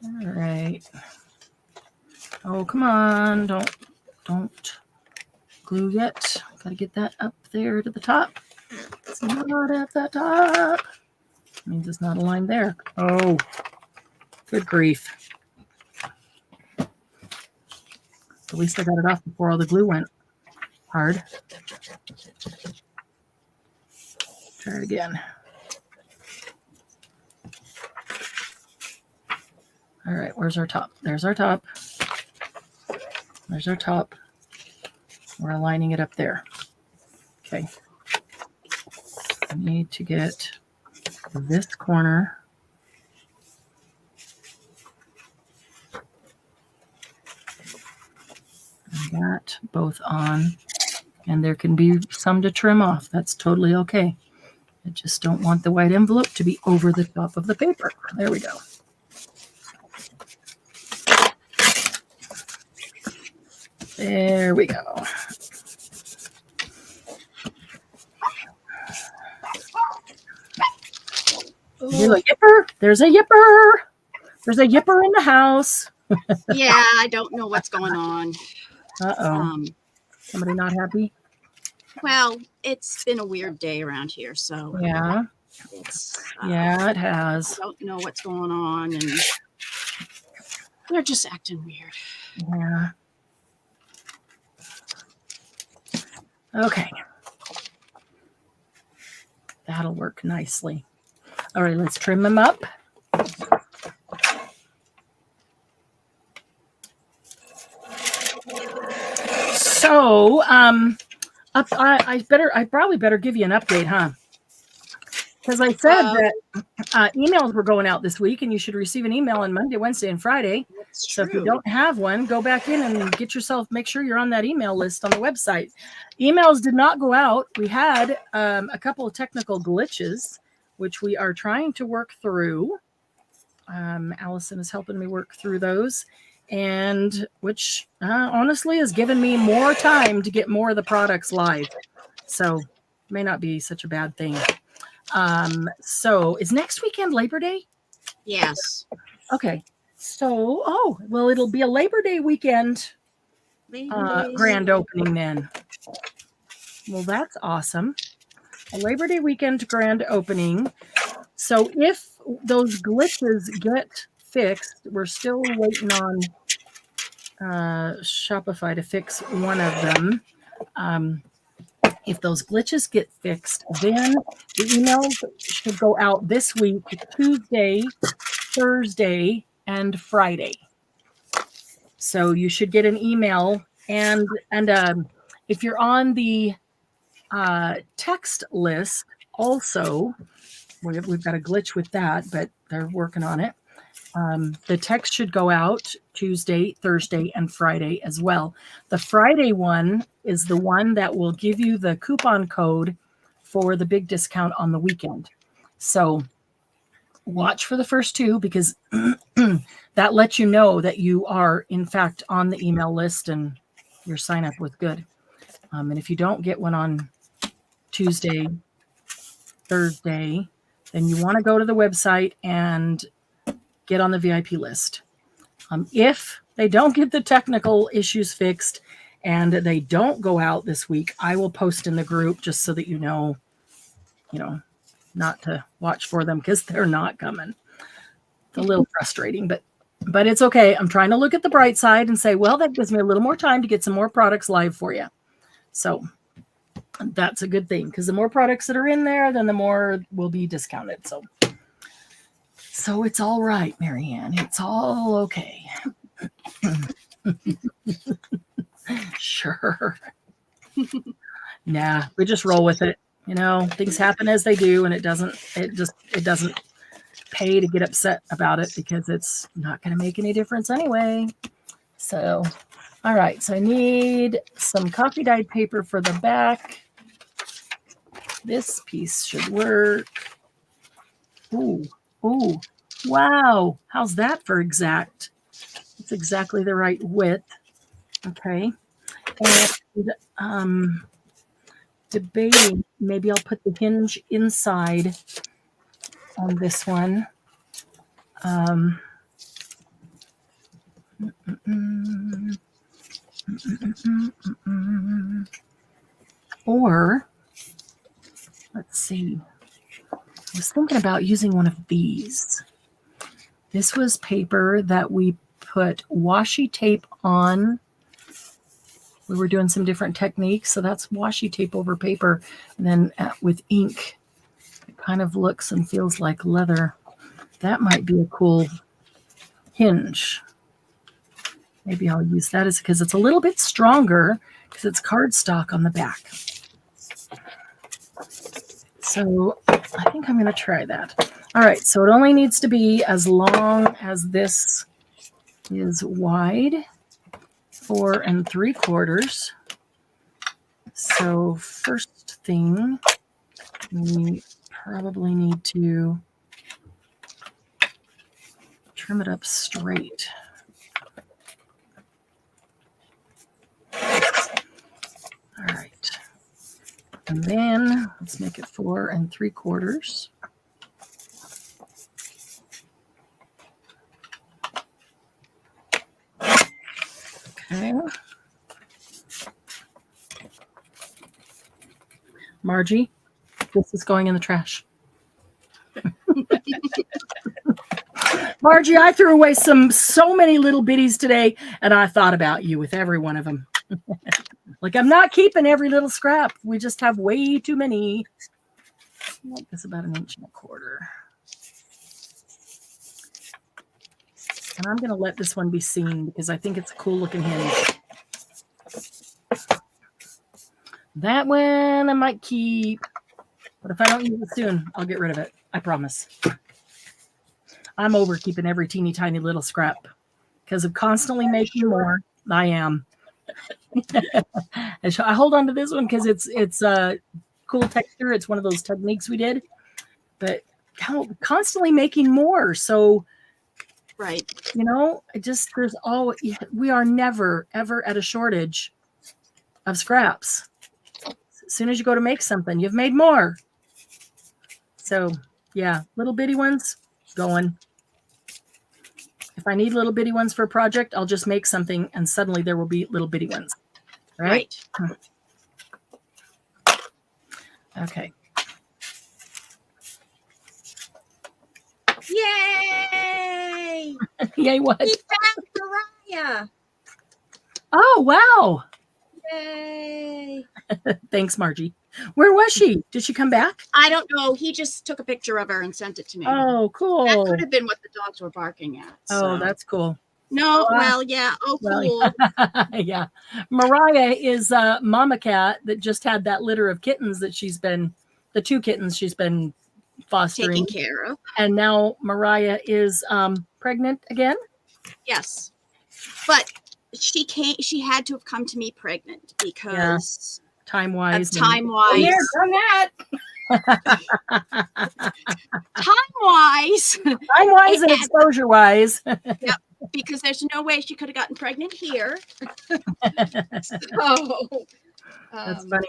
All right. Oh, come on. Don't glue yet. Got to get that up there to the top. It's not at the top. Means it's not aligned there. Oh, good grief. At least I got it off before all the glue went hard. Try it again. All right, where's our top? There's our top. There's our top. We're aligning it up there. Okay. I need to get this corner and that both on, and there can be some to trim off. That's totally okay. I just don't want the white envelope to be over the top of the paper. There we go. There we go. Ooh, a yipper. There's a yipper. There's a yipper in the house. Yeah, I don't know what's going on. Uh-oh. Somebody not happy? Well, it's been a weird day around here, so Yeah. it's Yeah, it I has. don't know what's going on, and they're just acting weird. Yeah. Okay. That'll work nicely. All right, let's trim them up. So, I probably better give you an update, huh? Because I said that emails were going out this week, and you should receive an email on Monday, Wednesday, and Friday. That's So true. if you don't have one, go back in and get yourself, make sure you're on that email list on the website. Emails did not go out. We had a couple of technical glitches, which we are trying to work through. Allison is helping me work through those, and which honestly has given me more time to get more of the products live. So may not be such a bad thing. So is next weekend Labor Day? Yes. Okay. So, well, it'll be a Labor Day weekend grand opening then. Well, that's awesome. A Labor Day weekend grand opening. So if those glitches get fixed, we're still waiting on Shopify to fix one of them. If those glitches get fixed, then the emails should go out this week, Tuesday, Thursday, and Friday. So you should get an email, and if you're on the text list, also we've got a glitch with that, but they're working on it. The text should go out Tuesday, Thursday, and Friday as well. The Friday one is the one that will give you the coupon code for the big discount on the weekend. So watch for the first two, because that lets you know that you are, in fact, on the email list and your sign up was good. And if you don't get one on Tuesday, Thursday, then you want to go to the website and get on the VIP list. If they don't get the technical issues fixed and they don't go out this week, I will post in the group just so that you know, not to watch for them, because they're not coming. It's a little frustrating, but it's okay. I'm trying to look at the bright side and say, well, that gives me a little more time to get some more products live for you. So that's a good thing, because the more products that are in there, then the more will be discounted. So it's all right, Marianne. It's all okay. Sure. Nah, we just roll with it. Things happen as they do, and it doesn't pay to get upset about it, because it's not going to make any difference anyway. So All right, so I need some coffee dyed paper for the back. This piece should work. Ooh, ooh, wow. How's that for exact? It's exactly the right width. Okay. And debating, maybe I'll put the hinge inside on this one. Or, let's see. I was thinking about using one of these. This was paper that we put washi tape on. We were doing some different techniques. So that's washi tape over paper. And then with ink, it kind of looks and feels like leather. That might be a cool hinge. Maybe I'll use that as because it's a little bit stronger because it's cardstock on the back. So I think I'm going to try that. All right. So it only needs to be as long as this is wide, 4 3/4. So first thing, we probably need to trim it up straight. All right. And then let's make it 4 3/4. Okay. Margie, this is going in the trash. Margie, I threw away so many little bitties today, and I thought about you with every one of them. Like, I'm not keeping every little scrap. We just have way too many. I like this about 1 1/4 inches. And I'm going to let this one be seen because I think it's a cool looking hinge. That one I might keep, but if I don't use it soon, I'll get rid of it. I promise. I'm over keeping every teeny tiny little scrap because of constantly making more. I am. I hold on to this one because it's a cool texture. It's one of those techniques we did, but constantly making more. So, Right. you know, we are never ever at a shortage of scraps. As soon as you go to make something, you've made more. So yeah, little bitty ones going. If I need little bitty ones for a project, I'll just make something and suddenly there will be little bitty ones. Right? Okay. Yay! Yay, what? We found Mariah. Oh, wow. Yay. Thanks, Margie. Where was she? Did she come back? I don't know. He just took a picture of her and sent it to me. Oh, cool. That could have been what the dogs were barking at. Oh, that's cool. No, well, yeah. Oh, cool. Yeah. Mariah is a mama cat that just had that litter of kittens that the 2 kittens she's been fostering. Taking care of. And now Mariah is pregnant again? Yes. But she had to have come to me pregnant because time-wise. Time-wise. Done that. Time-wise. Time-wise and exposure-wise. Yep. Because there's no way she could have gotten pregnant here. That's funny.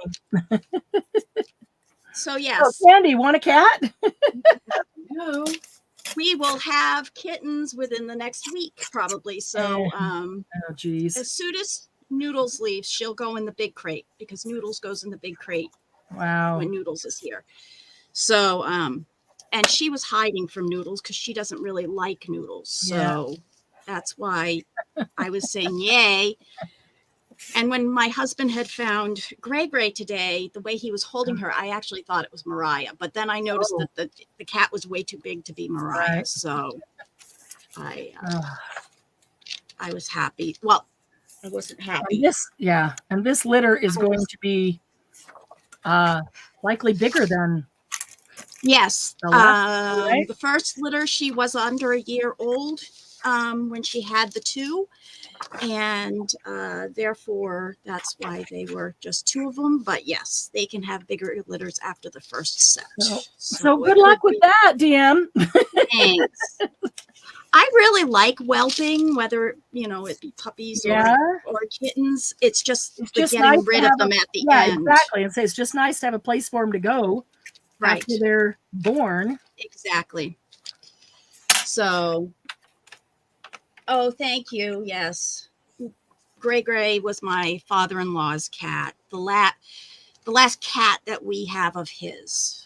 So yes. Oh, Sandy, want a cat? No. We will have kittens within the next week, probably. So oh, geez. as soon as Noodles leaves, she'll go in the big crate because Noodles goes in the big crate Wow. when Noodles is here. So and she was hiding from Noodles because she doesn't really like Noodles. So that's why I was saying yay. And when my husband had found Gray today, the way he was holding her, I actually thought it was Mariah. But then I noticed that the cat was way too big to be Mariah. Right. So I was happy. Well, I wasn't happy. And this litter is going to be likely bigger than yes. the last, right? The first litter, she was under a year old. when she had the two. And therefore, that's why they were just two of them. But yes, they can have bigger litters after the first set. So good luck with that, DM. Thanks. I really like whelping, whether it be puppies or kittens. It's just getting nice rid of them at the end. Exactly. And say it's just nice to have a place for them to go after they're born. Exactly. So, oh, thank you. Yes. Gray was my father-in-law's cat. The last cat that we have of his.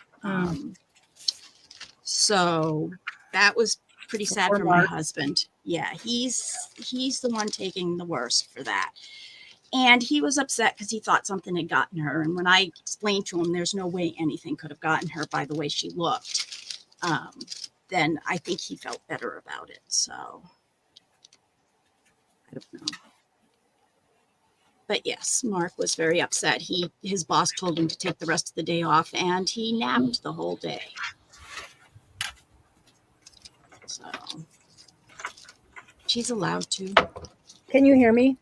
So that was pretty sad for my husband. Yeah, he's the one taking the worst for that. And he was upset because he thought something had gotten her. And when I explained to him there's no way anything could have gotten her by the way she looked, then I think he felt better about it. So I don't know. But yes, Mark was very upset. His boss told him to take the rest of the day off, and he napped the whole day. So she's allowed to. Can you hear me?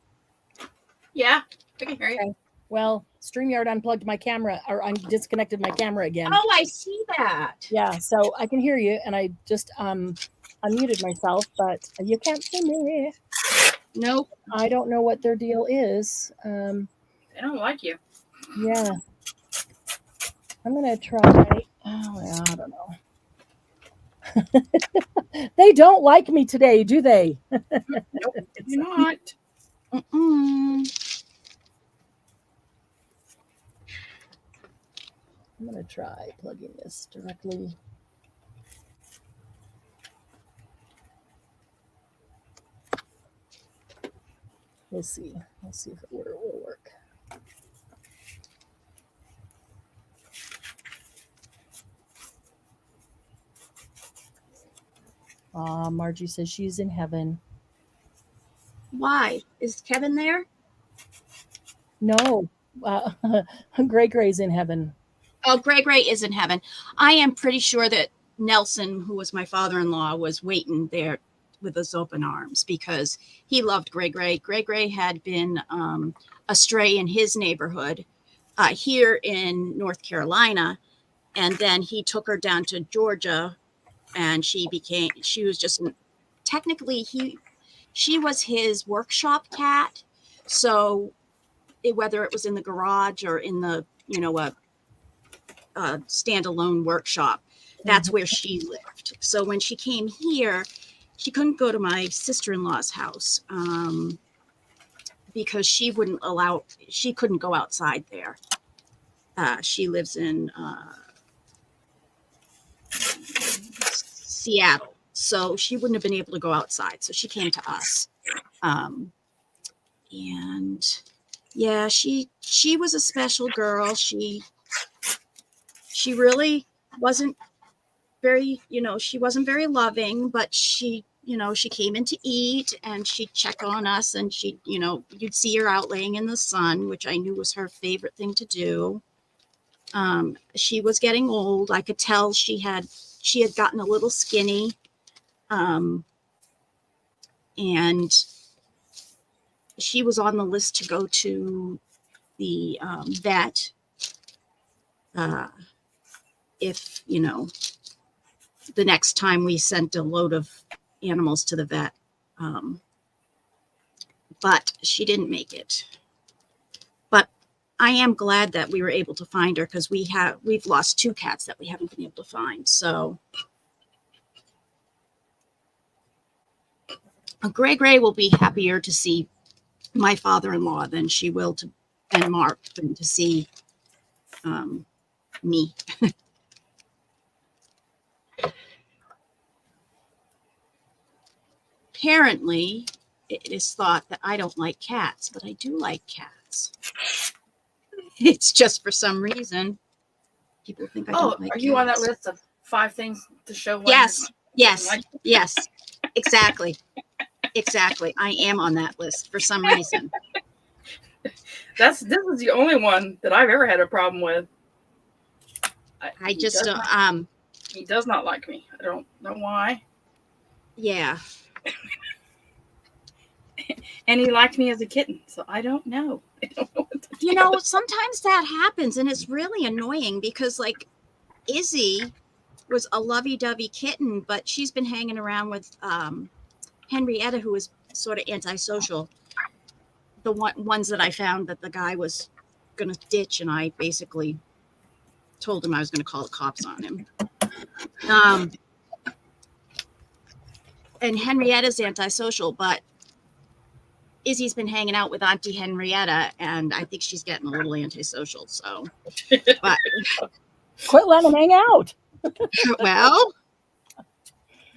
Yeah, I can hear you. Okay. Well, StreamYard unplugged my camera, or I disconnected my camera again. Oh, I see that. Yeah, so I can hear you, and I just unmuted myself, but you can't see me. Nope. I don't know what their deal is. They don't like you. Yeah. I'm going to try. Oh, yeah, I don't know. They don't like me today, do they? Nope, it's not. Mm-mm. I'm going to try plugging this directly. We'll see. We'll see if it will work. Margie says she's in heaven. Why? Is Kevin there? No. Gray's in heaven. Oh, Gray is in heaven. I am pretty sure that Nelson, who was my father-in-law, was waiting there with his open arms because he loved Gray. Gray had been a stray in his neighborhood here in North Carolina. And then he took her down to Georgia and she was just technically she was his workshop cat. So whether it was in the garage or in the, a standalone workshop, that's where she lived. So when she came here, she couldn't go to my sister-in-law's house because she couldn't go outside there. She lives in Seattle, so she wouldn't have been able to go outside. So she came to us. And yeah, she was a special girl. She really wasn't very, she wasn't very loving, but she came in to eat and she'd check on us and you'd see her out laying in the sun, which I knew was her favorite thing to do. She was getting old. I could tell she had gotten a little skinny. And she was on the list to go to the vet if, the next time we sent a load of animals to the vet. But she didn't make it. But I am glad that we were able to find her because we've lost 2 cats that we haven't been able to find. So Gray will be happier to see my father-in-law than she will and Mark than to see me. Apparently, it is thought that I don't like cats, but I do like cats. It's just for some reason people think I don't like cats. Are you on that list of 5 things to show? Yes. Exactly. I am on that list for some reason. This is the only one that I've ever had a problem with. I just he does not like me. I don't know why. Yeah. And he liked me as a kitten, so I don't know. I don't know what to You do. know, sometimes that happens, and it's really annoying because, like, Izzy was a lovey-dovey kitten, but she's been hanging around with Henrietta, who is sort of antisocial. The ones that I found that the guy was going to ditch, and I basically told him I was going to call the cops on him. And Henrietta's antisocial, but Izzy's been hanging out with Auntie Henrietta, and I think she's getting a little antisocial. So, but Quit letting them hang out. well,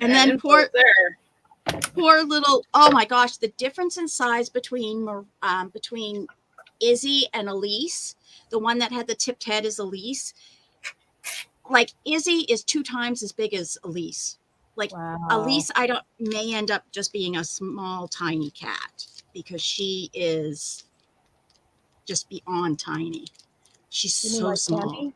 and That then info's there. poor little. Oh my gosh, the difference in size between Izzy and Elise. The one that had the tipped head is Elise. Like Izzy is 2 times as big as Elise. Like Wow. Elise, may end up just being a small, tiny cat because she is just beyond tiny. She's You mean so like small. Candy?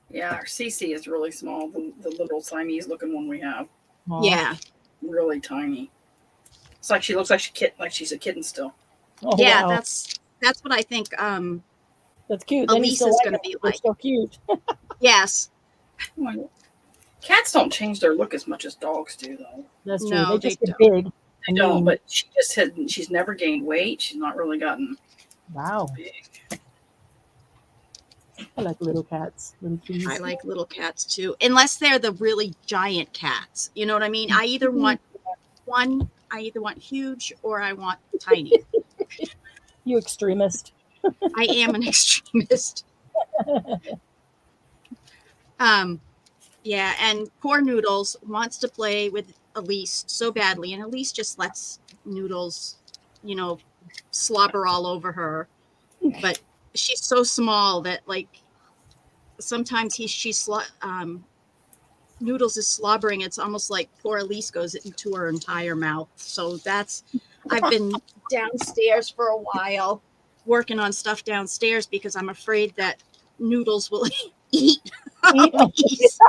Yeah, our Cece is really small. The little Siamese looking one we have, Aw. Yeah, really tiny. It's like she looks like she's a kitten still. Oh, yeah, wow. that's what I think. That's cute. Then you Elise still is like gonna them. be They're like. so cute. Yes, Cats don't change their look as much as dogs do, though. That's true. No, they just they get big. They and don't, mean. but she's never gained weight. She's not really gotten Wow. big. I like little cats. Little kitties. I like little cats too, unless they're the really giant cats. You know what I mean? I either want huge or I want tiny. You extremist. I am an extremist. Yeah, and poor Noodles wants to play with Elise so badly, and Elise just lets Noodles, slobber all over her. But she's so small that, like, sometimes Noodles is slobbering. It's almost like poor Elise goes into her entire mouth. So I've been downstairs for a while working on stuff downstairs because I'm afraid that Noodles will eat Elise.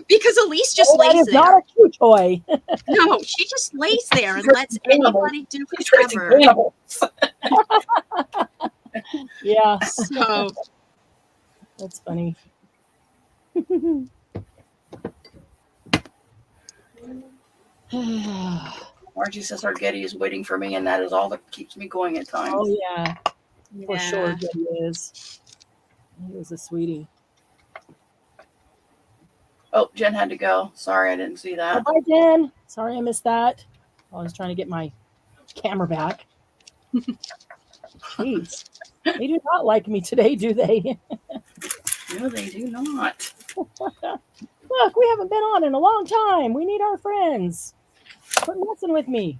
Because Elise just that lays is there. not a cute toy. No, she just lays there and lets anybody do She's raising whatever. cannibals. Yeah, So that's funny. Margie says our Getty is waiting for me, and that is all that keeps me going at times. Oh yeah, for yeah. sure. He is. He is a sweetie. Oh, Jen had to go. Sorry, I didn't see that. Bye, Jen. Sorry I missed that. I was trying to get my camera back. Jeez, they do not like me today, do they? No, they do not. Look, we haven't been on in a long time. We need our friends. Quit messing with me.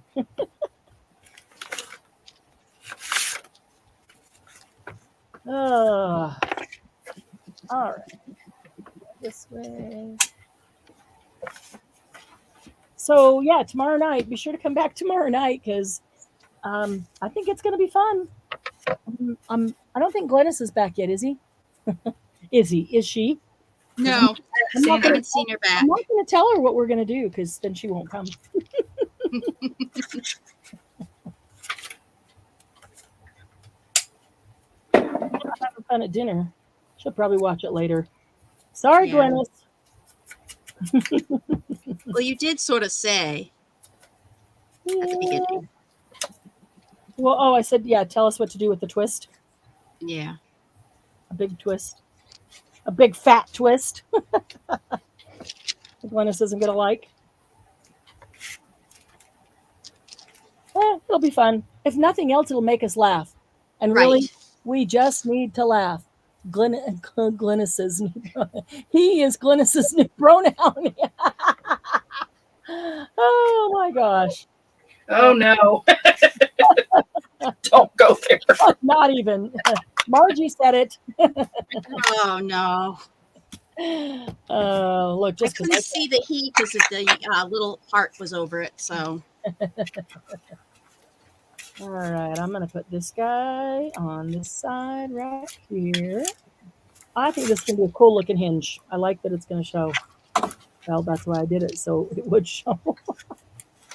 All right. This way. So yeah, tomorrow night. Be sure to come back tomorrow night because I think it's going to be fun. I don't think Glennis is back yet, is he? Is he? Is she? No, I'm I not haven't seen her back. I'm not going to tell her what we're going to do because then she won't come. I'm having fun at dinner. She'll probably watch it later. Sorry, Yeah. Glennis. Well, you did sort of say at the beginning. Well, oh, I said, yeah, tell us what to do with the twist. Yeah. A big twist. A big fat twist. Glennis isn't going to like. It'll be fun. If nothing else, it'll make us laugh. And really, Right. we just need to laugh. Glennis's he is Glennis's new pronoun. Oh my gosh. Oh no. Don't go there. Not even. Margie said it. Oh no. Look, I just couldn't because see the heat because the little heart was over it. So all right, I'm going to put this guy on this side right here. I think this is going to be a cool looking hinge. I like that it's going to show. Well, that's why I did it, so it would show.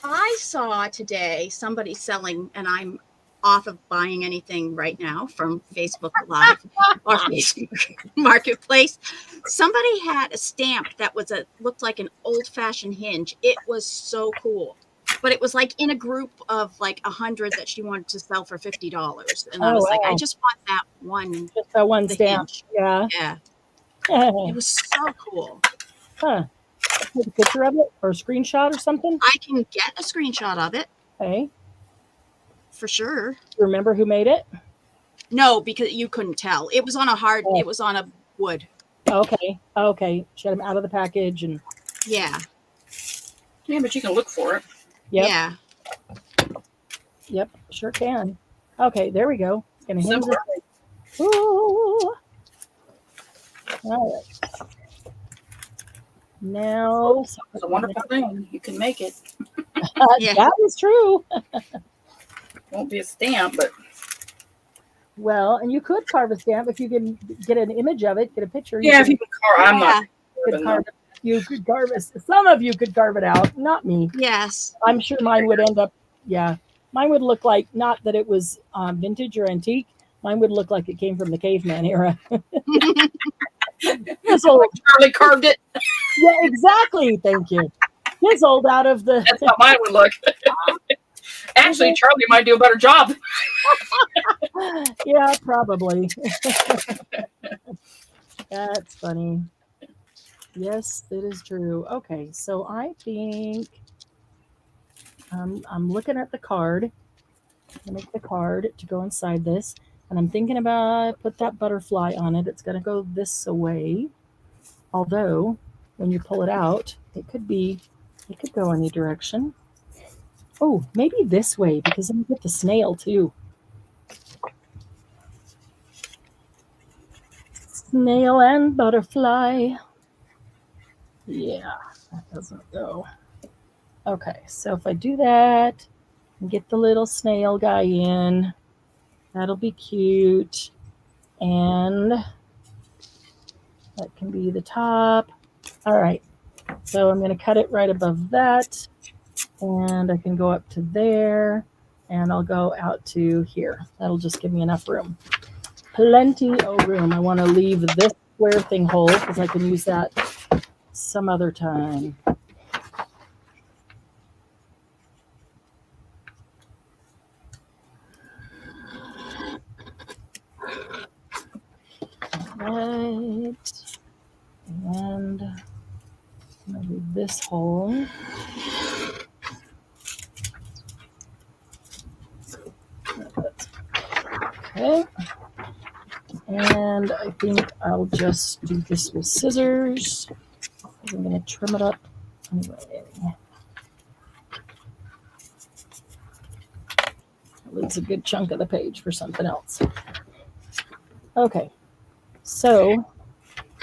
I saw today somebody selling, and I'm off of buying anything right now from Facebook Live or Facebook Marketplace. Somebody had a stamp that was looked like an old-fashioned hinge. It was so cool. But it was like in a group of like 100 that she wanted to sell for $50. And I Oh, was like, I wow. just want that one. Just that one The stamp. hinge. Yeah. Yeah. It was so cool. Huh. Take a picture of it or a screenshot or something? I can get a screenshot of it Okay. for sure. You remember who made it? No, because you couldn't tell. It was on a hard, Oh. it was on a wood. Okay. Okay. She had them out of the package and Yeah. Yeah, but you can look for it. yep. Yeah. Yep. Sure can. Okay, there we go. Gonna hinge Simple. this way. Ooh. All right. Now It's a wonderful thing. You can make it. Yeah. that is true. Won't be a stamp, but Well, and you could carve a stamp if you can get an image of it, get a picture. yeah, if you can carve. I'm Yeah. not. could carve it. You could carve it. Some of you could carve it out, not me. Yes. I'm sure mine would end up. Yeah, mine would look like not that it was vintage or antique. Mine would look like it came from the caveman era. Chiseled. Charlie carved it. Yeah, exactly. Thank you. Chiseled out of the. That's how mine would look. Actually, Charlie might do a better job. Yeah, probably. That's funny. Yes, it is true. Okay, so I think I'm looking at the card. I make the card to go inside this, and I'm thinking about put that butterfly on it. It's going to go this way. Although, when you pull it out, it could go any direction. Oh, maybe this way because I'm gonna get the snail too. Snail and butterfly. Yeah, that doesn't go. Okay, so if I do that and get the little snail guy in, that'll be cute. And that can be the top. All right, so I'm going to cut it right above that. And I can go up to there. And I'll go out to here. That'll just give me enough room. Plenty of room. I want to leave this square thing whole because I can use that some other time. Right. And I'm going to leave this hole. Okay. And I think I'll just do this with scissors. I'm going to trim it up anyway. That leaves a good chunk of the page for something else. Okay, so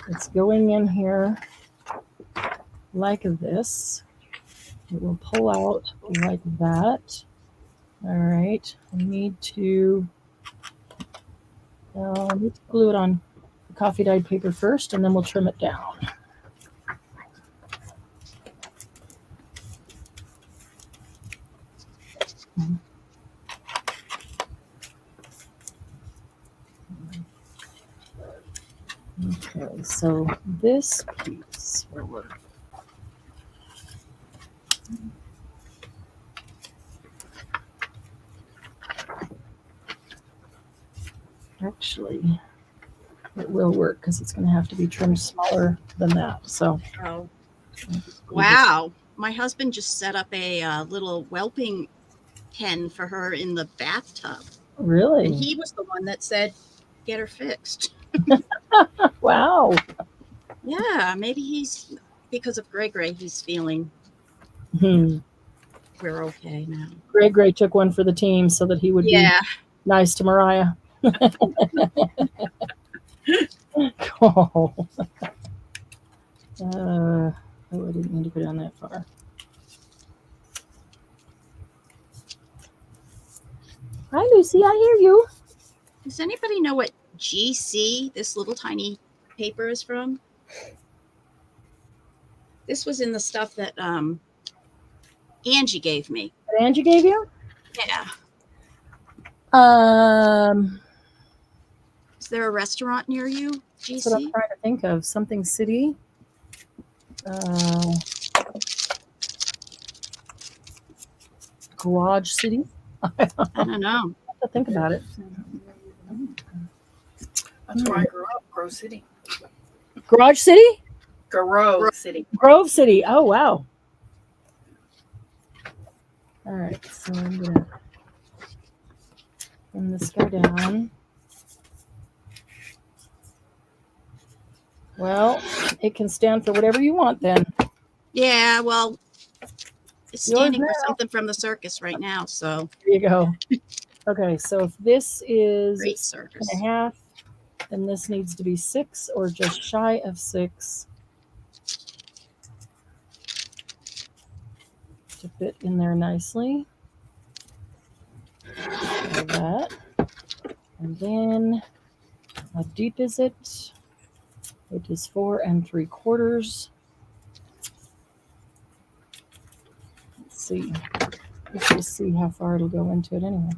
it's going in here like this. It will pull out like that. All right, I need to glue it on the coffee dyed paper first, and then we'll trim it down. Okay, so this piece will work. Actually, it will work because it's going to have to be trimmed smaller than that. So, Oh, wow. My husband just set up a little whelping pen for her in the bathtub. And really? he was the one that said, get her fixed. Wow. Yeah, maybe he's, because of Gray, he's feeling we're okay now. Gray took one for the team so that he would be nice to Mariah. Oh. I didn't mean to go down that far. Hi, Lucy. I hear you. Does anybody know what GC, this little tiny paper, is from? This was in the stuff that Angie gave me. That Angie gave you? Yeah. Is there a restaurant near you, That's what I'm GC? trying to think of. Something city. Garage City. I don't know. I have to think about it. That's where I grew up, Grove City. Garage City? Grove City. Grove City. Oh, wow. All right. So I'm going to bring this guy down. Well, it can stand for whatever you want then. Yeah, well, it's Yours standing for now. something from the circus right now, so There you go. Okay, so if this is great circus. 6.5, then this needs to be 6 or just shy of 6 to fit in there nicely. Like that. And then how deep is it? It is 4 3/4. Let's see. Let's just see how far it'll go into it anyway.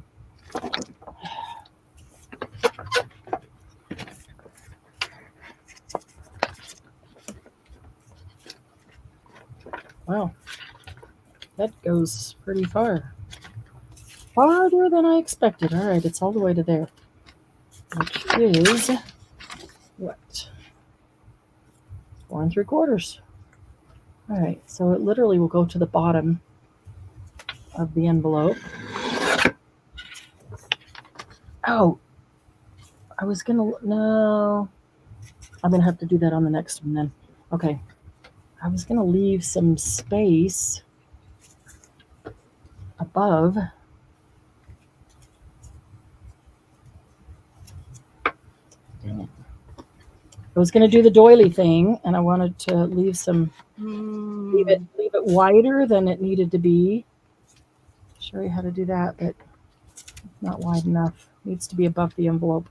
Wow, that goes pretty far. Farther than I expected. All right, it's all the way to there, which is what? 4 3/4. All right, so it literally will go to the bottom of the envelope. Oh, I was gonna, no, I'm gonna have to do that on the next one then. Okay, I was gonna leave some space above. Dang it. I was gonna do the doily thing, and I wanted to leave some, leave it wider than it needed to be. Show you how to do that, but it's not wide enough. Needs to be above the envelope.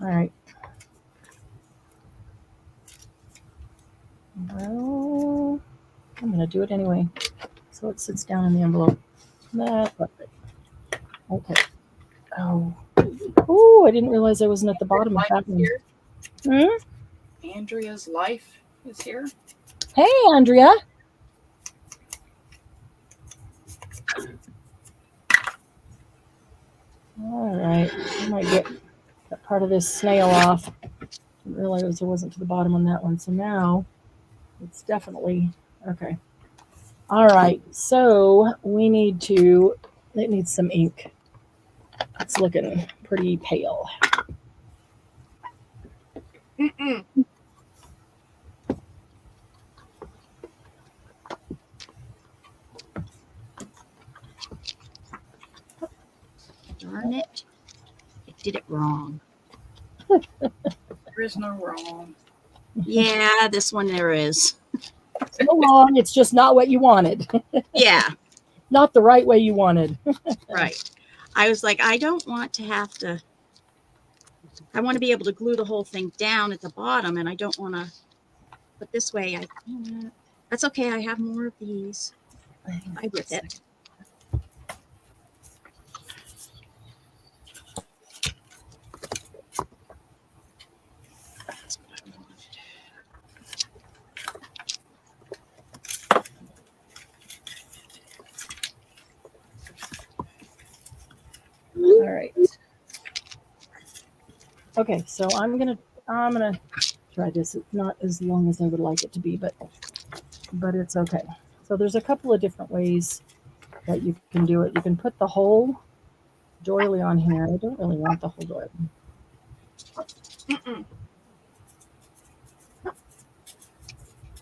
All right. Well, I'm gonna do it anyway, so it sits down in the envelope. That's perfect. Okay. Oh, I didn't realize I wasn't at the bottom of that one. Here. Andrea's life is here. Hey, Andrea. All right, I might get that part of this snail off. Didn't realize I wasn't to the bottom on that one. So now it's definitely okay. All right, so we need to, it needs some ink. It's looking pretty pale. Darn it. I did it wrong. There is no wrong. Yeah, this one there is. So long, it's just not what you wanted. Yeah, Not the right way you wanted. right. I was like, I don't want to have to, I want to be able to glue the whole thing down at the bottom, and I don't want to, but this way, that's okay. I have more of these. I with it. That's what I wanted. All right. Okay, so I'm gonna try this. It's not as long as I would like it to be, but it's okay. So there's a couple of different ways that you can do it. You can put the whole doily on here. I don't really want the whole doily.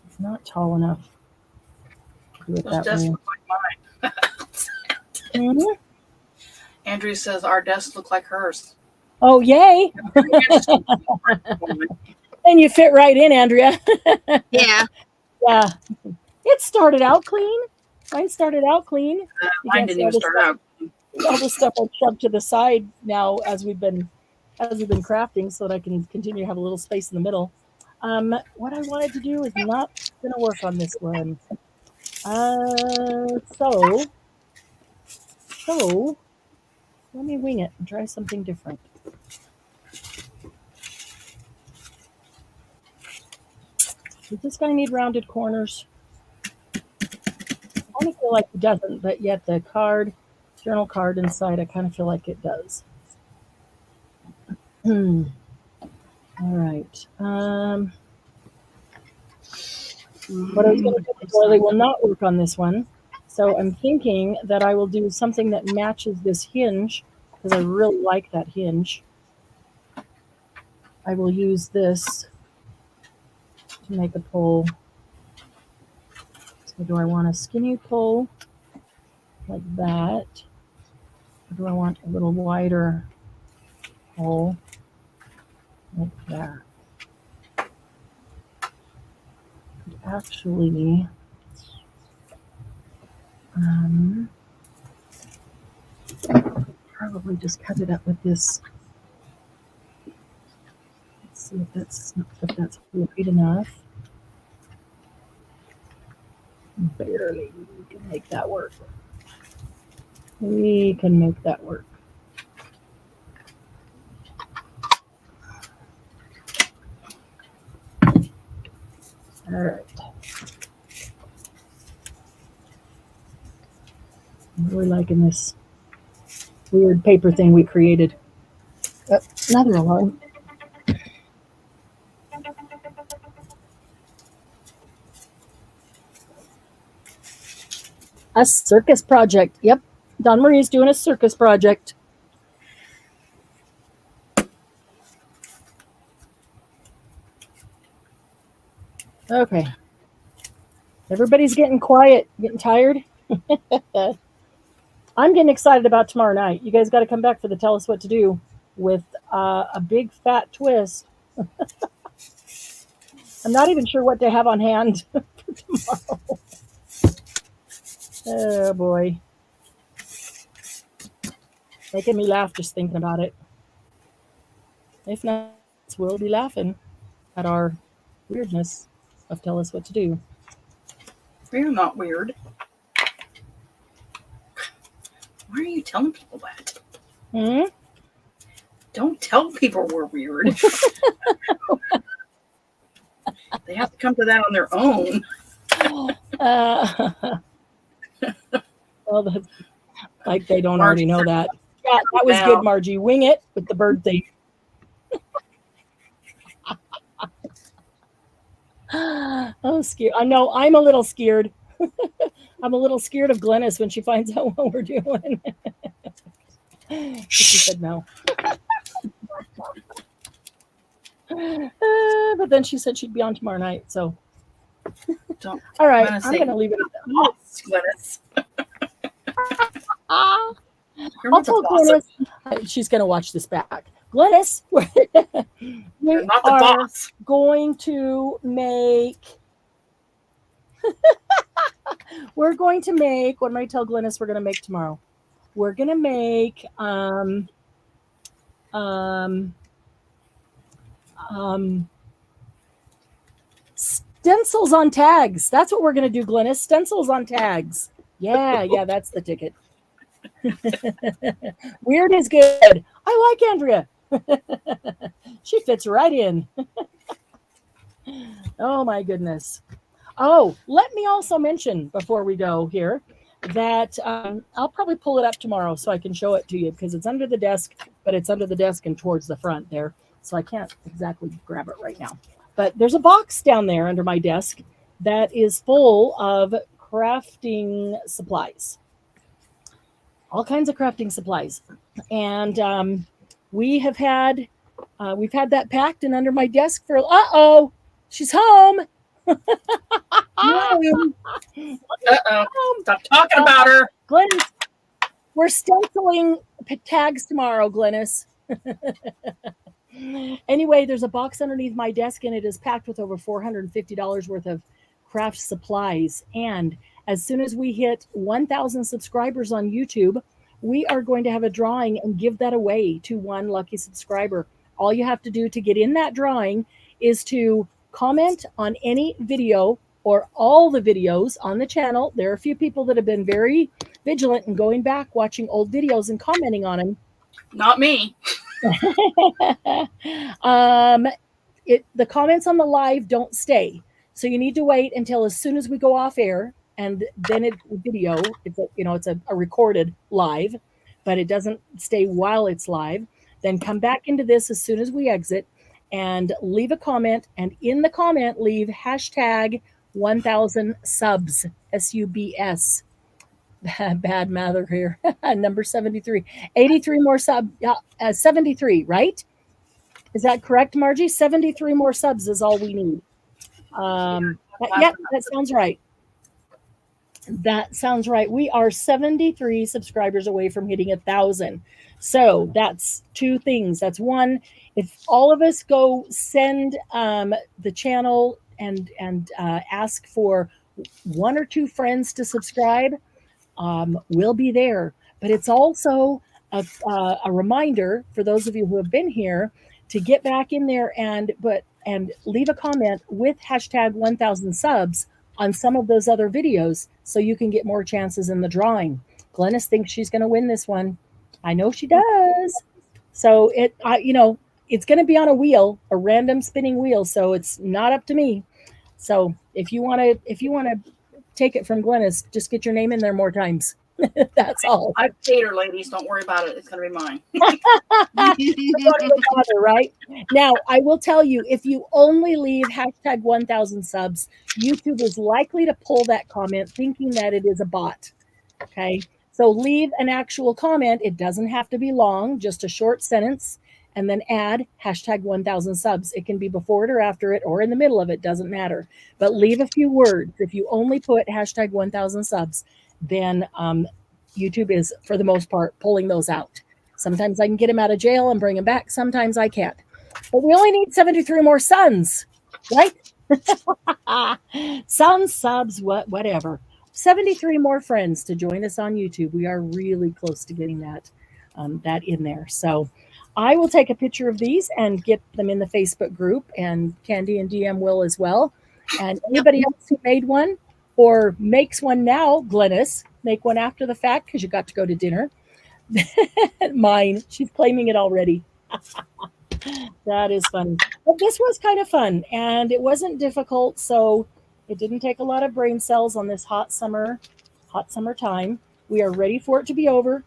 It's not tall enough to do it Those that desks way. look like mine. Mhm. Andrea says our desks look like hers. Oh, yay! And you fit right in, Andrea. Yeah. Yeah. It started out clean. Mine started out clean. Mine didn't even start out. All the stuff I've shoved to the side now as we've been crafting, so that I can continue to have a little space in the middle. What I wanted to do is not going to work on this one. So let me wing it and try something different. Does this guy need rounded corners? I kind of feel like it doesn't, but yet the journal card inside, I kind of feel like it does. All right. What I was going to do before will not work on this one. So I'm thinking that I will do something that matches this hinge because I really like that hinge. I will use this to make a pole. So do I want a skinny pole like that? Or do I want a little wider pole like that? Actually, probably just cut it up with this. Let's see if that's wide enough. Barely. We can make that work. We can make that work. All right. I'm really liking this weird paper thing we created. Oh, another alarm. A circus project. Yep. Don Marie's doing a circus project. Okay. Everybody's getting quiet, getting tired. I'm getting excited about tomorrow night. You guys got to come back for the Tell Us What to Do with a big fat twist. I'm not even sure what to have on hand for tomorrow. Oh boy. Making me laugh just thinking about it. If not, we'll be laughing at our weirdness of Tell Us What to Do. We're not weird. Why are you telling people that? Don't tell people we're weird. They have to come to that on their own. Well, that's like they don't already know that. Yeah, that was good, Margie. Wing it with the bird thing. Oh, scared. I know. I'm a little scared. I'm a little scared of Glennis when she finds out what we're doing. She said no. But then she said she'd be on tomorrow night. So, all right, I'm going to leave it at that. Glennis. I'll tell Glennis. She's going to watch this back. Glennis, we not the are boss. going to make. We're going to make. What am I tell Glennis we're going to make tomorrow? We're going to make stencils on tags. That's what we're going to do, Glennis. Stencils on tags. Yeah, that's the ticket. Weird is good. I like Andrea. She fits right in. Oh my goodness. Oh, let me also mention before we go here that I'll probably pull it up tomorrow so I can show it to you because it's under the desk, but it's under the desk and towards the front there. So I can't exactly grab it right now. But there's a box down there under my desk that is full of crafting supplies. All kinds of crafting supplies. And we've had that packed and under my desk for, she's home. Stop talking about her. Glennis, we're stenciling tags tomorrow, Glennis. Anyway, there's a box underneath my desk and it is packed with over $450 worth of craft supplies. And as soon as we hit 1,000 subscribers on YouTube, we are going to have a drawing and give that away to one lucky subscriber. All you have to do to get in that drawing is to comment on any video or all the videos on the channel. There are a few people that have been very vigilant and going back, watching old videos and commenting on them. Not me. The comments on the live don't stay. So you need to wait until as soon as we go off air, and then it's a recorded live, but it doesn't stay while it's live. Then come back into this as soon as we exit and leave a comment, and in the comment leave hashtag 1000 subs, SUBS. Bad mather here. Number 73. 83 more 73, right? Is that correct, Margie? 73 more subs is all we need. Yeah, that sounds right. That sounds right. We are 73 subscribers away from hitting 1,000. So that's two things. That's one, if all of us go send the channel and ask for one or two friends to subscribe, we'll be there. But it's also a reminder for those of you who have been here to get back in there and leave a comment with hashtag 1000 subs on some of those other videos so you can get more chances in the drawing. Glennis thinks she's going to win this one. I know she does. So it's going to be on a wheel, a random spinning wheel. So it's not up to me. So if you want to take it from Glennis, just get your name in there more times. That's all. I've paid her, ladies. Don't worry about it. It's going to be mine. Right? Now, I will tell you, if you only leave hashtag 1000 subs, YouTube is likely to pull that comment thinking that it is a bot. Okay? So leave an actual comment. It doesn't have to be long, just a short sentence, and then add hashtag 1000 subs. It can be before it or after it or in the middle of it, doesn't matter. But leave a few words. If you only put hashtag 1000 subs, then YouTube is, for the most part, pulling those out. Sometimes I can get him out of jail and bring him back. Sometimes I can't. But we only need 73 more sons, right? Sons, subs, whatever. 73 more friends to join us on YouTube. We are really close to getting that in there. So I will take a picture of these and get them in the Facebook group, and Candy and DM will as well. And anybody else who made one or makes one now, Glennis, make one after the fact because you got to go to dinner. Mine, she's claiming it already. That is funny. But this was kind of fun, and it wasn't difficult, so it didn't take a lot of brain cells on this hot summer time. We are ready for it to be over.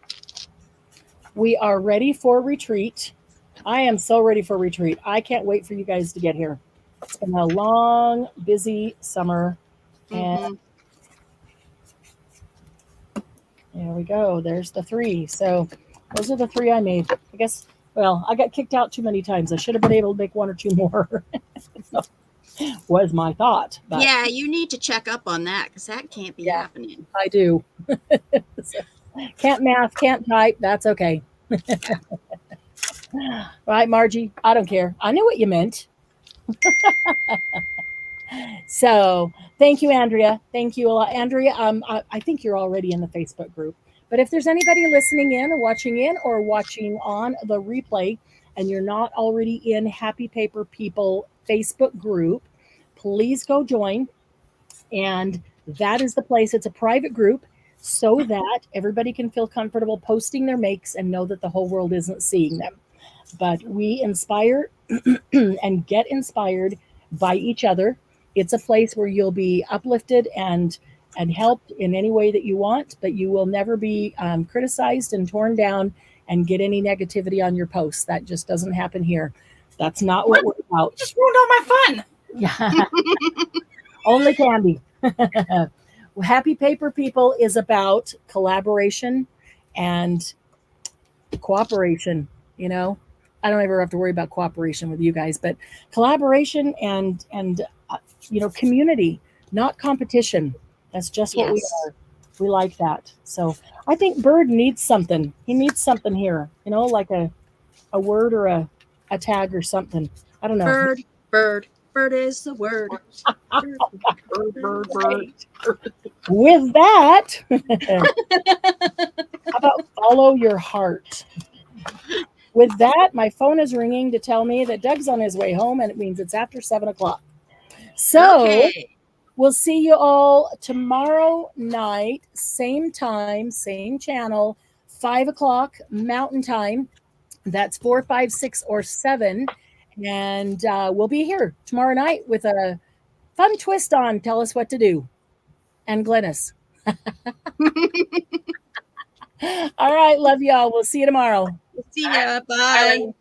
We are ready for retreat. I am so ready for retreat. I can't wait for you guys to get here. It's been a long, busy summer. And there we go. There's the 3. So those are the 3 I made. I guess, well, I got kicked out too many times. I should have been able to make 1 or 2 more. Was my thought. But yeah, you need to check up on that because that can't be happening. I do. Can't math, can't type. That's okay. Right, Margie? I don't care. I knew what you meant. So thank you, Andrea. Thank you a lot. Andrea, I think you're already in the Facebook group. But if there's anybody listening in or watching on the replay and you're not already in Happy Paper People Facebook group, please go join. And that is the place. It's a private group so that everybody can feel comfortable posting their makes and know that the whole world isn't seeing them. But we inspire and get inspired by each other. It's a place where you'll be uplifted and helped in any way that you want, but you will never be criticized and torn down and get any negativity on your posts. That just doesn't happen here. That's not what we're about. Just ruined all my fun. Yeah. Only Candy. Happy Paper People is about collaboration and cooperation. You know, I don't ever have to worry about cooperation with you guys, but collaboration and community, not competition. That's just what we are. We like that. So I think Bird needs something. He needs something here, like a word or a tag or something. I don't know. Bird is the word. Bird. With that, how about follow your heart? With that, my phone is ringing to tell me that Doug's on his way home, and it means it's after 7 o'clock. So Okay. we'll see you all tomorrow night, same time, same channel, 5 o'clock Mountain Time. That's 4, 5, 6, or 7. And we'll be here tomorrow night with a fun twist on Tell Us What to Do and Glennis. All right. Love y'all. We'll see you tomorrow. See ya. Bye, Bye. lady.